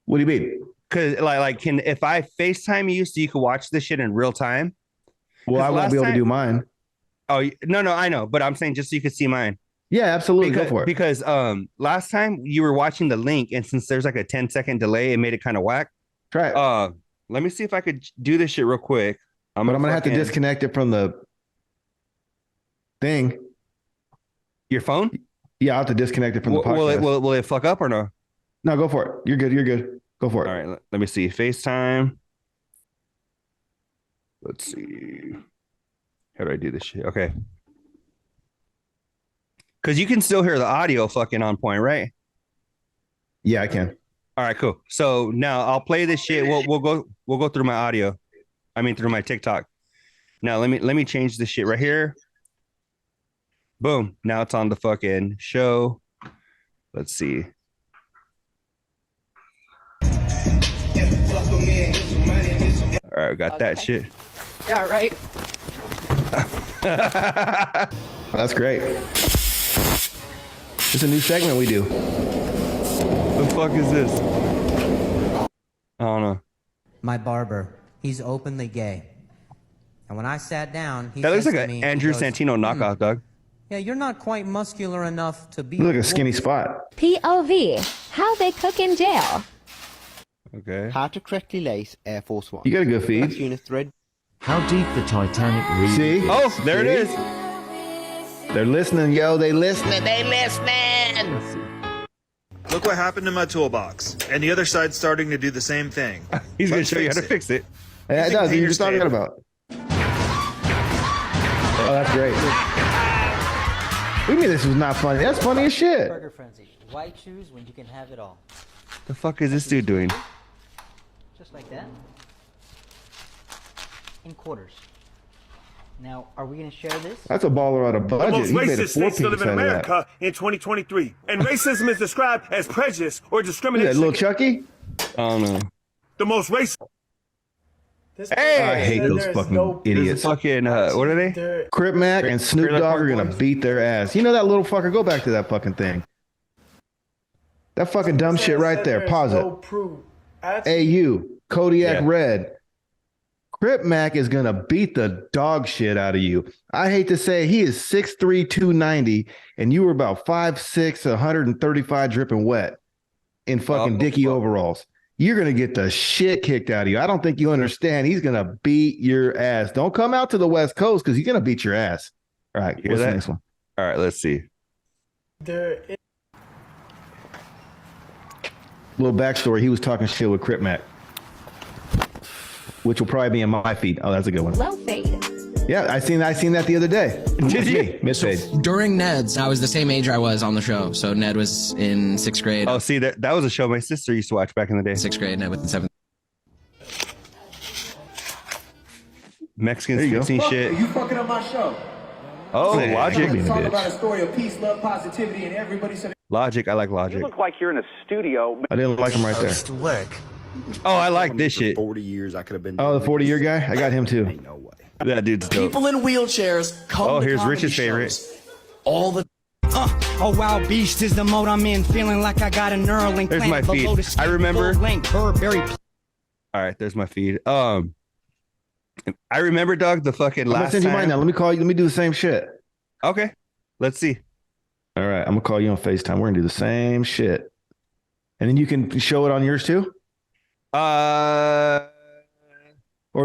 What do you mean? Because if I FaceTime you so you can watch this shit in real time? Well, I won't be able to do mine. Oh no, I know, but I'm saying just so you could see mine. Yeah, absolutely. Go for it. Because last time you were watching the link, and since there's like a 10-second delay, it made it kind of whack. Try it. Let me see if I could do this shit real quick. I'm gonna have to disconnect it from the thing. Your phone? Yeah, I'll have to disconnect it from the podcast. Will it fuck up or no? No, go for it. You're good. You're good. Go for it. All right, let me see. FaceTime. Let's see. How do I do this shit? Okay. Because you can still hear the audio fucking on point, right? Yeah, I can. All right, cool. So now I'll play this shit. We'll go through my audio. I mean through my TikTok. Now let me change this shit right here. Boom. Now it's on the fucking show. Let's see. All right, got that shit. Yeah, right. That's great. It's a new segment we do. The fuck is this? I don't know. My barber, he's openly gay. And when I sat down, he that looks says like to an me, Andrew he goes, Santino knockoff, dog. Yeah, you're not quite muscular enough to be. You look like a skinny spot. POV, how they cook in jail. Okay. How to correctly lace Air Force One. You got a good feed. Unit thread. How deep the Titanic really See? Oh, there it is. They're listening, yo. They listening. Look what happened to my toolbox. And the other side's starting to do the same thing. He's going to Let's show you how to fix fix it. Yeah, it does. You're just talking tape. about. Oh, that's great. What do you mean this was not funny? That's funny as shit. Burger frenzy. Why choose when you can have it all? The fuck is this dude doing? Just like that. In quarters. Now, are we going to share this? That's a baller out of budget. The most He made a racist states to live four-piece in out of that. America in 2023. And racism is described as prejudice or Look at that discrimination. little Chucky. I don't know. The most racist. Hey! I hate those fucking idiots. Fucking, what are they? Crip Mac and Snoop Dogg are gonna beat their ass. You know that little fucker? Go back to that fucking thing. That fucking dumb shit right there. Pause it. AU, Kodiak Red. Crip Mac is gonna beat the dog shit out of you. I hate to say he is 6'3", 290, and you were about 5'6", 135 dripping wet in fucking Dickie overalls. You're going to get the shit kicked out of you. I don't think you understand. He's going to beat your ass. Don't come out to the West Coast because he's going to beat your ass. All right, what's the next one? All right, let's see. Little backstory. He was talking shit with Crip Mac, which will probably be in my feed. Oh, that's a good one. Low fade. Yeah, I seen that the other day. Did you? Mid-fade. During Ned's, I was the same age I was on the show. So Ned was in 6th grade. Oh, see, that was a show my sister used to watch back in the day. 6th grade, Ned was in 7th. Mexicans fixing shit. You fucking up my show. Oh, Logic. Talk about a story of peace, love, positivity, and everybody said. Logic, I like Logic. You look like you're in a studio. I didn't like him right there. Oh, I like this shit. 40 years, I could have been. Oh, the 40-year guy? I got him too. No way. That dude's dope. People in wheelchairs come. Oh, to here's comedy Rich's favorite. shows all the. Oh, wow, beast is the mode I'm in. Feeling like I got a Neuralink. There's my feed. I remember. All right, there's my feed. I remember, Doug, the fucking I'm gonna last send you time. mine now. Let me call you. Let me do the same shit. Okay. Let's see. All right, I'm gonna call you on FaceTime. We're gonna do the same shit, and then you can show it on yours too. Or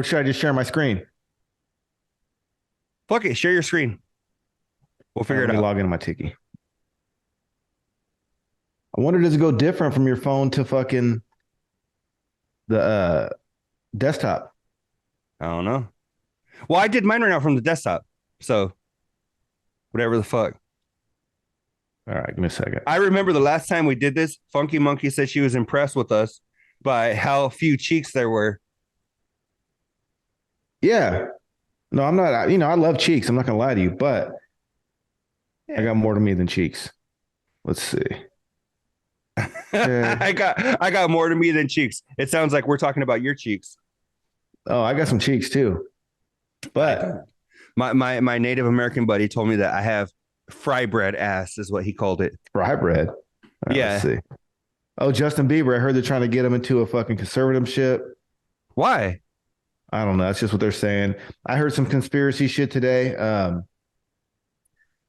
should I just share my screen? Fuck it, share your screen. We'll figure it out. Log into my Tiki. I wonder, does it go different from your phone to fucking the desktop? I don't know. Well, I did mine right now from the desktop, so whatever the fuck. All right, give me a second. I remember the last time we did this, Funky Monkey said she was impressed with us by how few cheeks there were. Yeah. No, I'm not. You know, I love cheeks. I'm not going to lie to you, but I got more to me than cheeks. Let's see. I got more to me than cheeks. It sounds like we're talking about your cheeks. Oh, I got some cheeks too. But my Native American buddy told me that I have fry bread ass is what he called it. Fry bread. Right, yeah. Let's see. Oh, Justin Bieber. I heard they're trying to get him into a fucking conservatorship. Why? I don't know. That's just what they're saying. I heard some conspiracy shit today.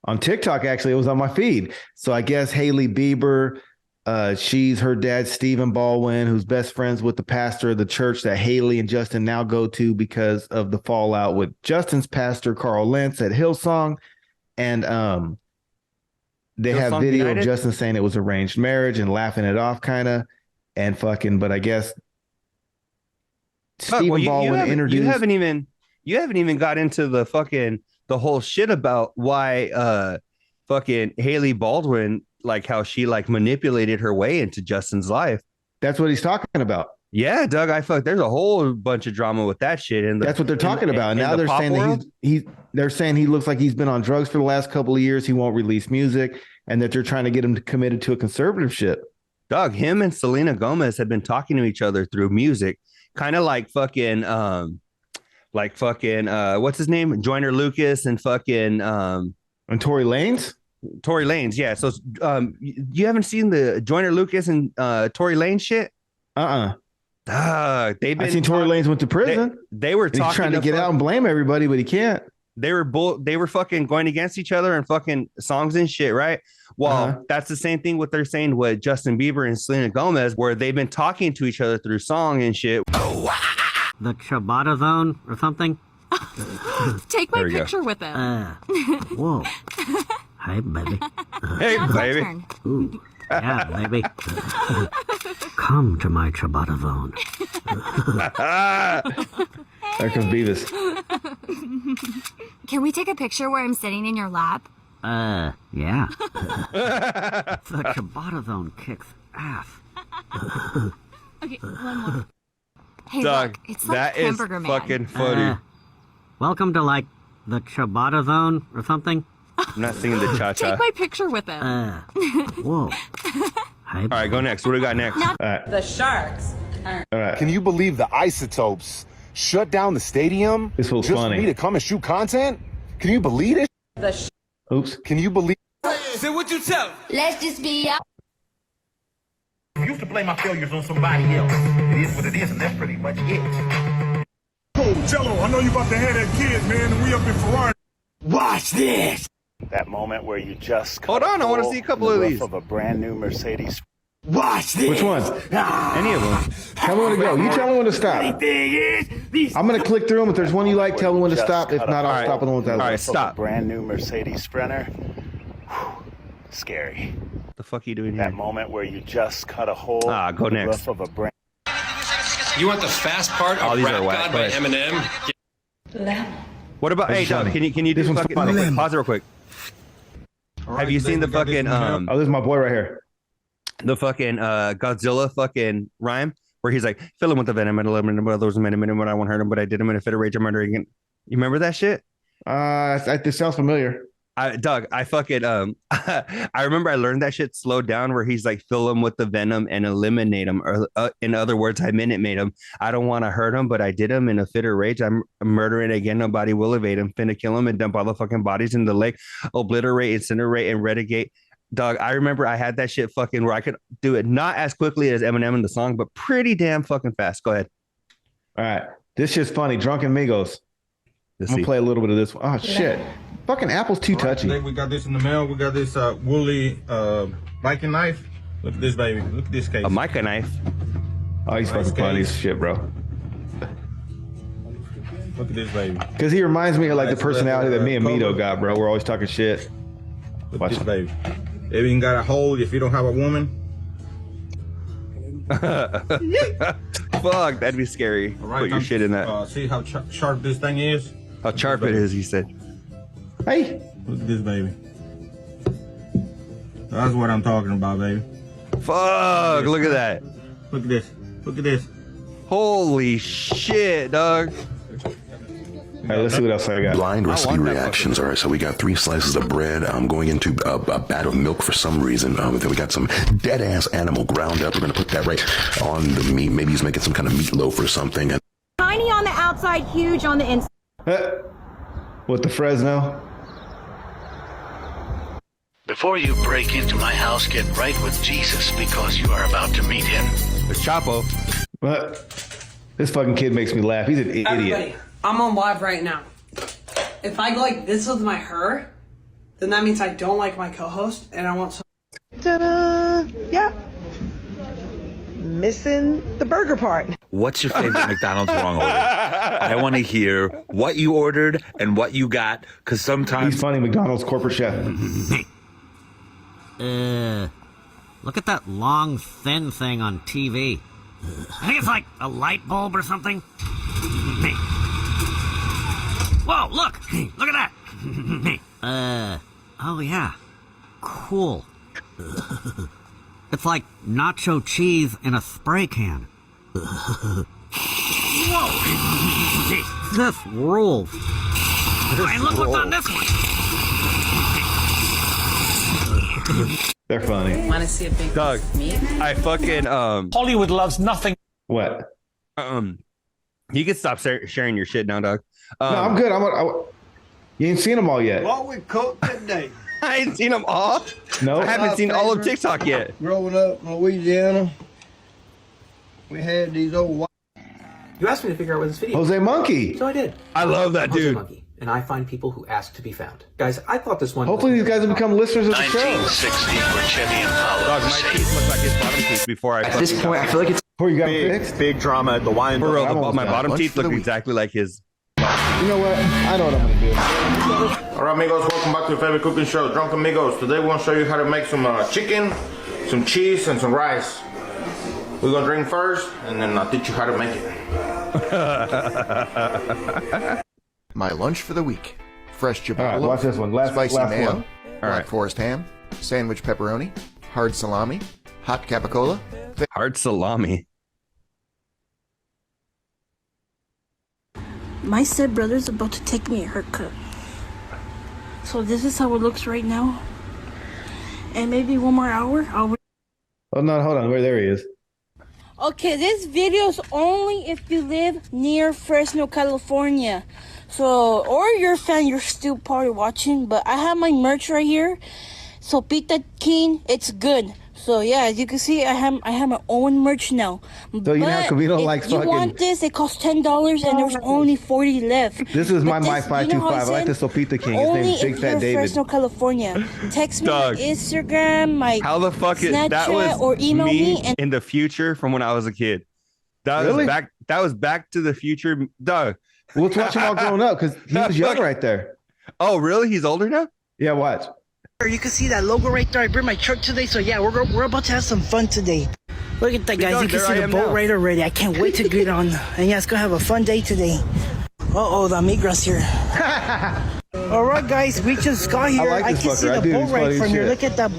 On TikTok, actually, it was on my feed. So I guess Hailey Bieber, she's her dad, Stephen Baldwin, who's best friends with the pastor of the church that Hailey and Justin now go to because of the fallout with Justin's pastor, Carl Lentz, at Hillsong. And they have video of Justin saying it was arranged marriage and laughing it off kind of and fucking, but I guess Stephen Baldwin introduced. You haven't even got into the whole shit about why fucking Hailey Baldwin, like how she like manipulated her way into Justin's life. That's what he's talking about. Yeah, Doug, there's a whole bunch of drama with that shit. And that's what they're talking about. And now they're saying that they're saying he looks like he's been on drugs for the last couple of years. He won't release music, and that they're trying to get him committed to a conservatorship. Doug, him and Selena Gomez have been talking to each other through music, kind of like fucking what's his name? Joyner Lucas and fucking and Tory Lanez? Tory Lanez, yeah. So you haven't seen the Joyner Lucas and Tory Lanez shit? They've been. I seen Tory Lanez went to prison. They were talking, he's trying to get out and blame everybody, but he can't. They were fucking going against each other and fucking songs and shit, right? Well, that's the same thing what they're saying with Justin Bieber and Selena Gomez, where they've been talking to each other through song and shit. The Ciabatta zone or something? Take my picture with him. Whoa. Hey, baby. Hey, baby. Ooh, yeah, baby. Come to my Ciabatta zone. There comes Beavis. Can we take a picture where I'm sitting in your lap? Yeah. The Ciabatta zone kicks ass. Okay, one more. Hey, Doug, look, it's like that is Hamburger Man. fucking funny. Welcome to like the Ciabatta zone or something. I'm not singing the cha-cha. Take my picture with him. Whoa. All right, go next. What do we got next? All right. The Sharks. All right. Can you believe the Isotopes shut down the stadium This was just funny. for me to come and shoot content? Can you believe it? Oops. Can you believe? Say what you tell. Let's just be out. You used to blame my failures on somebody else. It is what it is, and that's pretty much it. Oh, Jello, I know you about to have that kid, man, and we up in Ferrari. Watch this. That moment where you just Hold on, I want to see a couple of these. of a brand new Mercedes. Watch this. Which ones? Any of them. Tell me when to go. You tell me when to stop. I'm going to click through them. If there's one you like, tell me when to stop. If not, I'll stop on the ones I like. All right, stop. Brand new Mercedes Sprinter. Whew, scary. What the fuck are you doing That here? moment where you just cut a hole Go in the next. roof of a brand. You want the fast part of these Rap are whack, God by but- Eminem? What about, hey, Doug, can you do fucking, pause it real quick. Have you seen the fucking, Oh, this is my boy right here. the fucking Godzilla fucking rhyme where he's like, fill him with the venom and those men when I won't hurt him, but I did him in a fit of rage. I'm murdering him. You remember that shit? This sounds familiar. Doug, I fucking I remember I learned that shit slowed down where he's like, fill him with the venom and eliminate him, or in other words, I minute made him. I don't want to hurt him, but I did him in a fit of rage. I'm murdering again. Nobody will evade him. Finna kill him and dump all the fucking bodies in the lake. Obliterate, incinerate, and relegate. Dog, I remember I had that shit fucking where I could do it not as quickly as Eminem in the song, but pretty damn fucking fast. Go ahead. All right. This shit's funny. Drunken Migos. I'm going to play a little bit of this one. Oh, shit. Fucking Apple's too touchy. Today we got this in the mail. We got this woolly Viking knife. Look at this, baby. Look at this case. A mica knife. Oh, he's fucking funny as shit, bro. Look at this, baby. Because he reminds me of like the personality that me and Mito got, bro. We're always talking shit. Look at this, baby. It even got a hole if you don't have a woman. Fuck, that'd be scary. All right, Put your shit in that. See how sharp this thing is? How sharp it is, he said. Hey. Look at this, baby. That's what I'm talking about, baby. Fuck, look at that. Look at this. Look at this. Holy shit, dog. All right, let's see what else I got. Blind recipe reactions. All right, so we got 3 slices of bread going into a bat of milk for some reason. Then we got some dead ass animal ground up. We're gonna put that right on the meat. Maybe he's making some kind of meatloaf or something. Tiny on the outside, huge on the inside. What, the Fresno? Before you break into my house, get right with Jesus because you are about to meet him. It's Chapo. What? This fucking kid makes me laugh. He's an idiot. Everybody, I'm on live right now. If I go like this with my her, then that means I don't like my co-host and I want some. Ta-da! Yeah. Missing the burger part. What's your favorite McDonald's wrong order? I want to hear what you ordered and what you got, because sometimes... He's funny, McDonald's corporate chef. Look at that long, thin thing on TV. I think it's like a light bulb or something. Whoa, look! Look at that! Oh yeah. Cool. It's like nacho cheese in a spray can. Whoa! This rules. And look what's on this one. They're funny. Want to see a big Doug, meat? I fucking Hollywood loves nothing. What? You can stop sharing your shit now, Doug. No, I'm good. You ain't seen them all yet. What we cooked today? I ain't seen them all. No, I haven't seen all of TikTok yet. Growing up in Louisiana, we had these old white. You asked me to figure out what this video Jose Monkey. So I did. I love that Jose dude. Monkey, and I find people who ask to be found. Guys, I thought this one... Hopefully these guys will become listeners of the show. 1960, where Chevy Impala Dog, my was teeth look like his bottom teeth before I... At this point, I feel like it's... Before you got fixed? Big drama at the wine. For real, my bottom teeth look exactly like his. You know what? I know what I'm gonna do. All right, amigos, welcome back to your favorite cooking show, Drunk Amigos. Today we're gonna show you how to make some chicken, some cheese, and some rice. We're gonna drink first, and then I'll teach you how to make it. My lunch for the week: fresh All ciabatta, right, watch this one. spicy last mayo, one. black forest ham, sandwich pepperoni, hard salami, hot capicola. Hard salami. My stepbrother's about to take me a haircut. So this is how it looks right now. And maybe 1 more hour, I'll... Oh, no, hold on. There he is. Okay, this video's only if you live near Fresno, California. So, or you're a fan, you're still probably watching. But I have my merch right here. So, Pita King, it's good. So yeah, as you can see, I have my own merch now. So you know how Covino likes fucking... If you want this, it costs $10 and there's only 40 left. This is my Mike 525. I like the Sopita King. His name's Big Fat David. Fresno, California. Text me on Instagram, my How the fuck is Snapchat, that? Was or email me and... in the future from when I was a kid. That Really? was back. That was Back to the Future, Doug. Well, let's watch him all grown up because he was young right there. Oh, really? He's older now? Yeah, watch. You can see that logo right there. I bring my truck today, so yeah, we're about to have some fun today. Look at that, guys. You can see the boat right already. I can't wait to get on. And yeah, it's gonna have a fun day today. Uh-oh, the Migros here. All right, guys, we just got here. I can see the boat right from here. Look at that.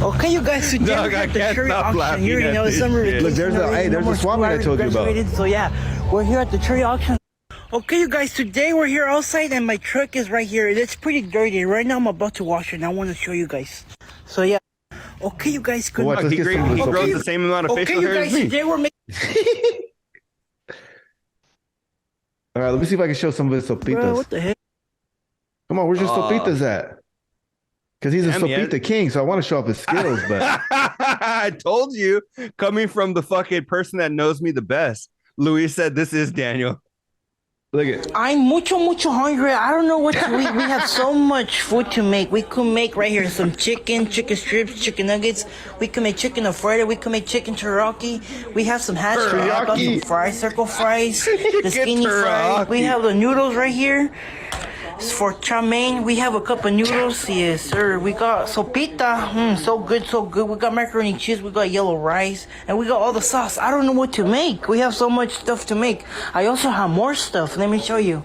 Okay, you guys, today Doug, we I got the can't cherry stop auction. laughing You already at know this summer shit. Look, there's a swap meet I told you about. So yeah, we're here at the cherry auction. Okay, you guys, today we're here outside and my truck is right here. It's pretty dirty. Right now I'm about to wash it and I want to show you guys. So yeah. Okay, you guys, good. He grows the same amount of facial hair as me. Today we're making... All right, let me see if I can show some of his sopitas. Bro, what the heck? Come on, where's your sopitas at? Because he's a sopita king, so I want to show off his skills, but... I told you, coming from the fucking person that knows me the best, Luis said, this is Daniel. Look at. I'm mucho hungry. I don't know what to eat. We have so much food to make. We could make right here some chicken strips, chicken nuggets. We could make chicken alfredo. We could make chicken teriyaki. We have some hash browns, some fries, circle fries, the skinny fries. We have the noodles right here. For chow mein, we have a cup of noodles. Yes, sir. We got sopita. So good, so good. We got macaroni and cheese. We got yellow rice. And we got all the sauce. I don't know what to make. We have so much stuff to make. I also have more stuff. Let me show you.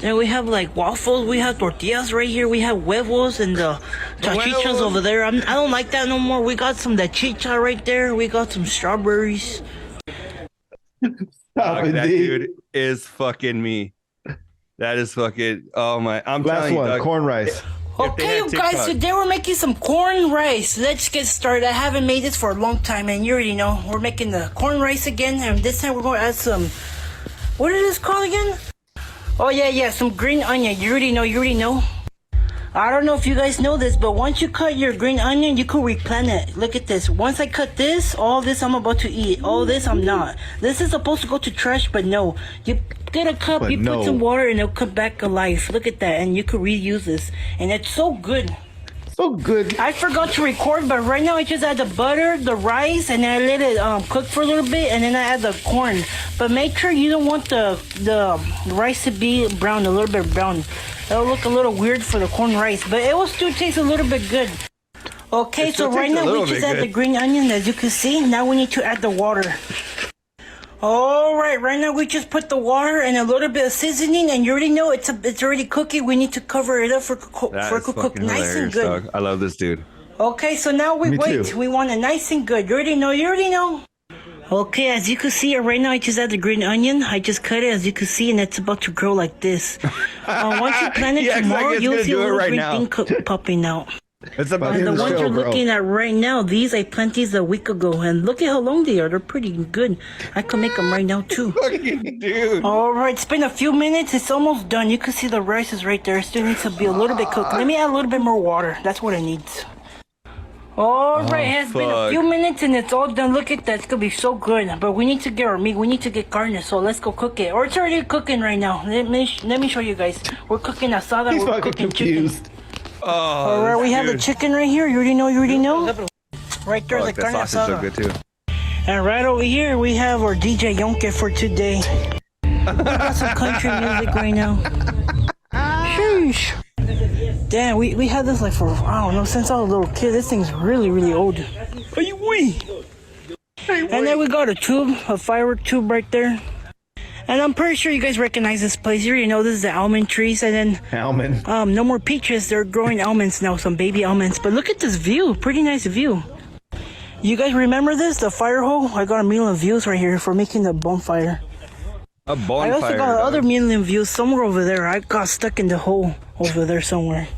Then we have like waffles. We have tortillas right here. We have huevos and the chachichas over there. I don't like that no more. We got some that chicha right there. We got some strawberries. That dude is fucking me. That is fucking, oh my, I'm Last telling you, one, Doug, corn rice. Okay, you guys, today we're making some corn rice. Let's get started. I haven't made this for a long time, and you already know. We're making the corn rice again, and this time we're going to add some, what is this called again? Oh, yeah, some green onion. You already know. I don't know if you guys know this, but once you cut your green onion, you can replant it. Look at this. Once I cut this, all this I'm about to eat. All this I'm not. This is supposed to go to trash, but no. You get a cup, put some water, and it'll come back alive. Look at that, and you can reuse this. And it's so good. So good. I forgot to record, but right now I just add the butter, the rice, and I let it cook for a little bit, and then I add the corn. But make sure you don't want the rice to be brown, a little bit brown. It'll look a little weird for the corn rice, but it will still taste a little bit good. Okay, so right now we just add the green onion, as you can see. Now we need to add the water. All right now we just put the water and a little bit of seasoning, and you already know it's already cooking. We need to cover it up for it to cook nice and good. Dog. I love this dude. Okay, so now we wait. Too. We want it nice and good. You already know. Okay, as you can see right now, I just add the green onion. I just cut it, as you can see, and it's about to grow like this. Once you plant it tomorrow, you'll see a little green thing popping out. It's about and the ones you're looking at right now, these I planted these a week ago, and look at how long they are. They're pretty good. I can make them right now too. Fucking dude. All right, it's been a few minutes. It's almost done. You can see the rice is right there. It still needs to be a little bit cooked. Let me add a little bit more water. That's what it needs. All right, it has been a few minutes and it's all done. Look at that. It's gonna be so good. But we need to get our meat. We need to get carne. So let's go cook it. Or it's already cooking right now. Let me show you guys. We're cooking asada. We're cooking confused. chicken. All right, we have the chicken right here. You already know. Right there, the carne asada. So good too. And right over here, we have our DJ Yonke for today. We got some country music right now. Sheesh. Damn, we had this like for, I don't know, since I was a little kid. This thing's really old. And then we got a firework tube right there. And I'm pretty sure you guys recognize this place. You already know this is the almond trees. And then almond. No more peaches. They're growing almonds now, some baby almonds. But look at this view. Pretty nice view. You guys remember this? The fire hole? I got 1 million views right here for making the bonfire. A bonfire. I also got other 1 million views somewhere over there. I got stuck in the hole over there somewhere.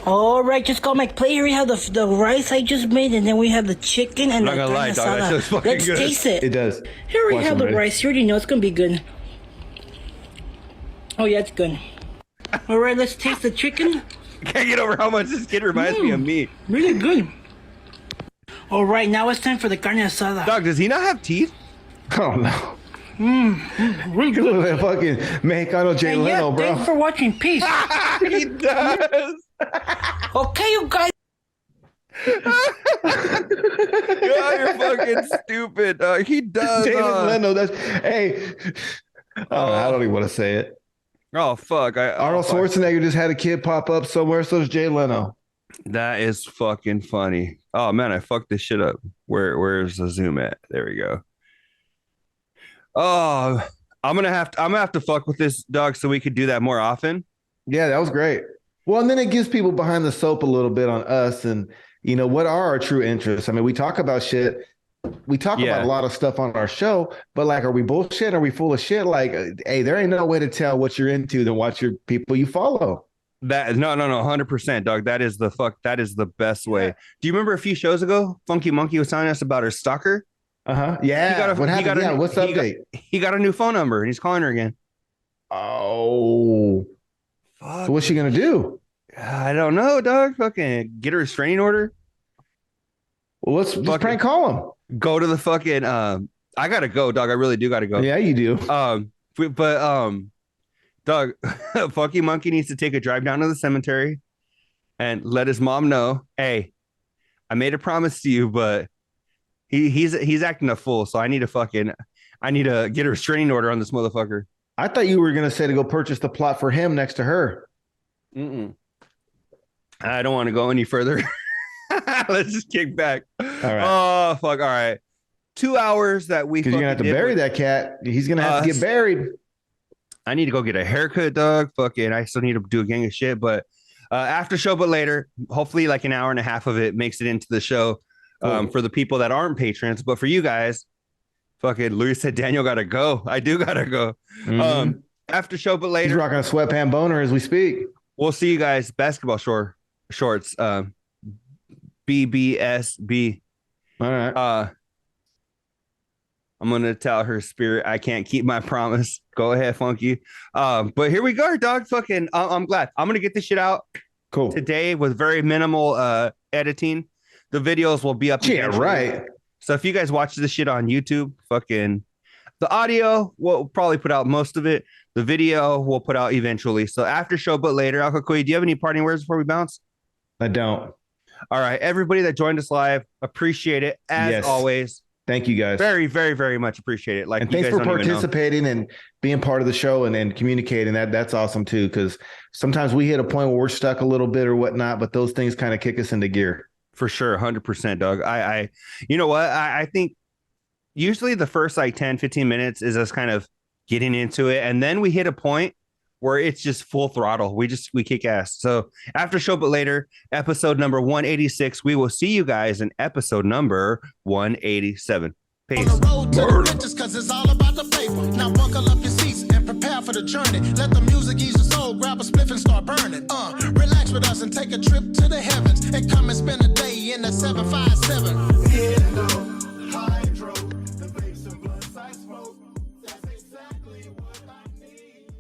All right, just got my plate here. We have the rice I just made, and then we have the chicken and the carne asada. Let's taste it. It does. Here we have the rice. You already know it's gonna be good. Oh yeah, it's good. All right, let's taste the chicken. I can't get over how much this kid reminds me of me. Really good. All right, now it's time for the carne asada. Dog, does he not have teeth? Oh no. Really good. Look at fucking Mexicano Jay Leno, bro. Thanks for watching. Peace. He does. Okay, you guys. You're fucking stupid. He does. David Leno. That's hey. I don't even want to say it. Oh fuck! Arnold Schwarzenegger just had a kid pop up somewhere. So does Jay Leno. That is fucking funny. Oh man, I fucked this shit up. Where's the zoom at? There we go. Oh, I'm gonna have to fuck with this, dog, so we could do that more often. Yeah, that was great. Well, and then it gives people behind the soap a little bit on us, and what are our true interests. I mean, we talk about shit. We talk about a lot of stuff on our show, but like, are we bullshit? Are we full of shit? Like, hey, there ain't no way to tell what you're into than watch your people you follow. That no, 100%, dog. That is the best way. Do you remember a few shows ago, Funky Monkey was telling us about her stalker? Yeah. What happened? What's the update? He got a new phone number and he's calling her again. Oh. Fuck. So what's she gonna do? I don't know, dog. Fucking get a restraining order. Well, let's just prank call him. Go to the fucking I gotta go, dog. I really do gotta go. Yeah, you do. But Doug, Funky Monkey needs to take a drive down to the cemetery and let his mom know, hey, I made a promise to you, but he's acting a fool, so I need to get a restraining order on this motherfucker. I thought you were gonna say to go purchase the plot for him next to her. I don't want to go any further. Let's just kick back. All right. Oh fuck. All right. 2 hours that we. Because you're gonna have to bury that cat. He's gonna have to get buried. I need to go get a haircut, Doug. Fucking, I still need to do a gang of shit. But after show, but later, hopefully, like an hour and a half of it makes it into the show for the people that aren't patrons. But for you guys, fucking, Louis said Daniel gotta go. I do gotta go. After show, but later, he's rocking a sweatpant boner as we speak. We'll see you guys. Basketball shorts. BBSB. All right. I'm gonna tell her spirit I can't keep my promise. Go ahead, Funky. But here we go, dog. Fucking, I'm glad. I'm gonna get this shit out today with very minimal editing. The videos will be up. Yeah, right. So if you guys watch this shit on YouTube, fucking, the audio we'll probably put out most of it. The video we'll put out eventually. So after show, but later. El Cucuy, do you have any parting words before we bounce? I don't. All right, everybody that joined us live, appreciate it as always. Thank you guys. Very, very, very much appreciate it. Like, and thanks for participating and being part of the show and communicating. That's awesome too, because sometimes we hit a point where we're stuck a little bit or whatnot, but those things kind of kick us into gear. For sure, 100%, Doug. I you know what? I think usually the first like 10, 15 minutes is us kind of getting into it, and then we hit a point where it's just full throttle. We kick ass. So after show, but later, episode number 186, we will see you guys in episode number 187. Peace. On the road to the riches, cause it's all about the paper. Now buckle up your seats and prepare for the journey. Let the music ease your soul, grab a spliff and start burning. Relax with us and take a trip to the heavens and come and spend a day in the 757.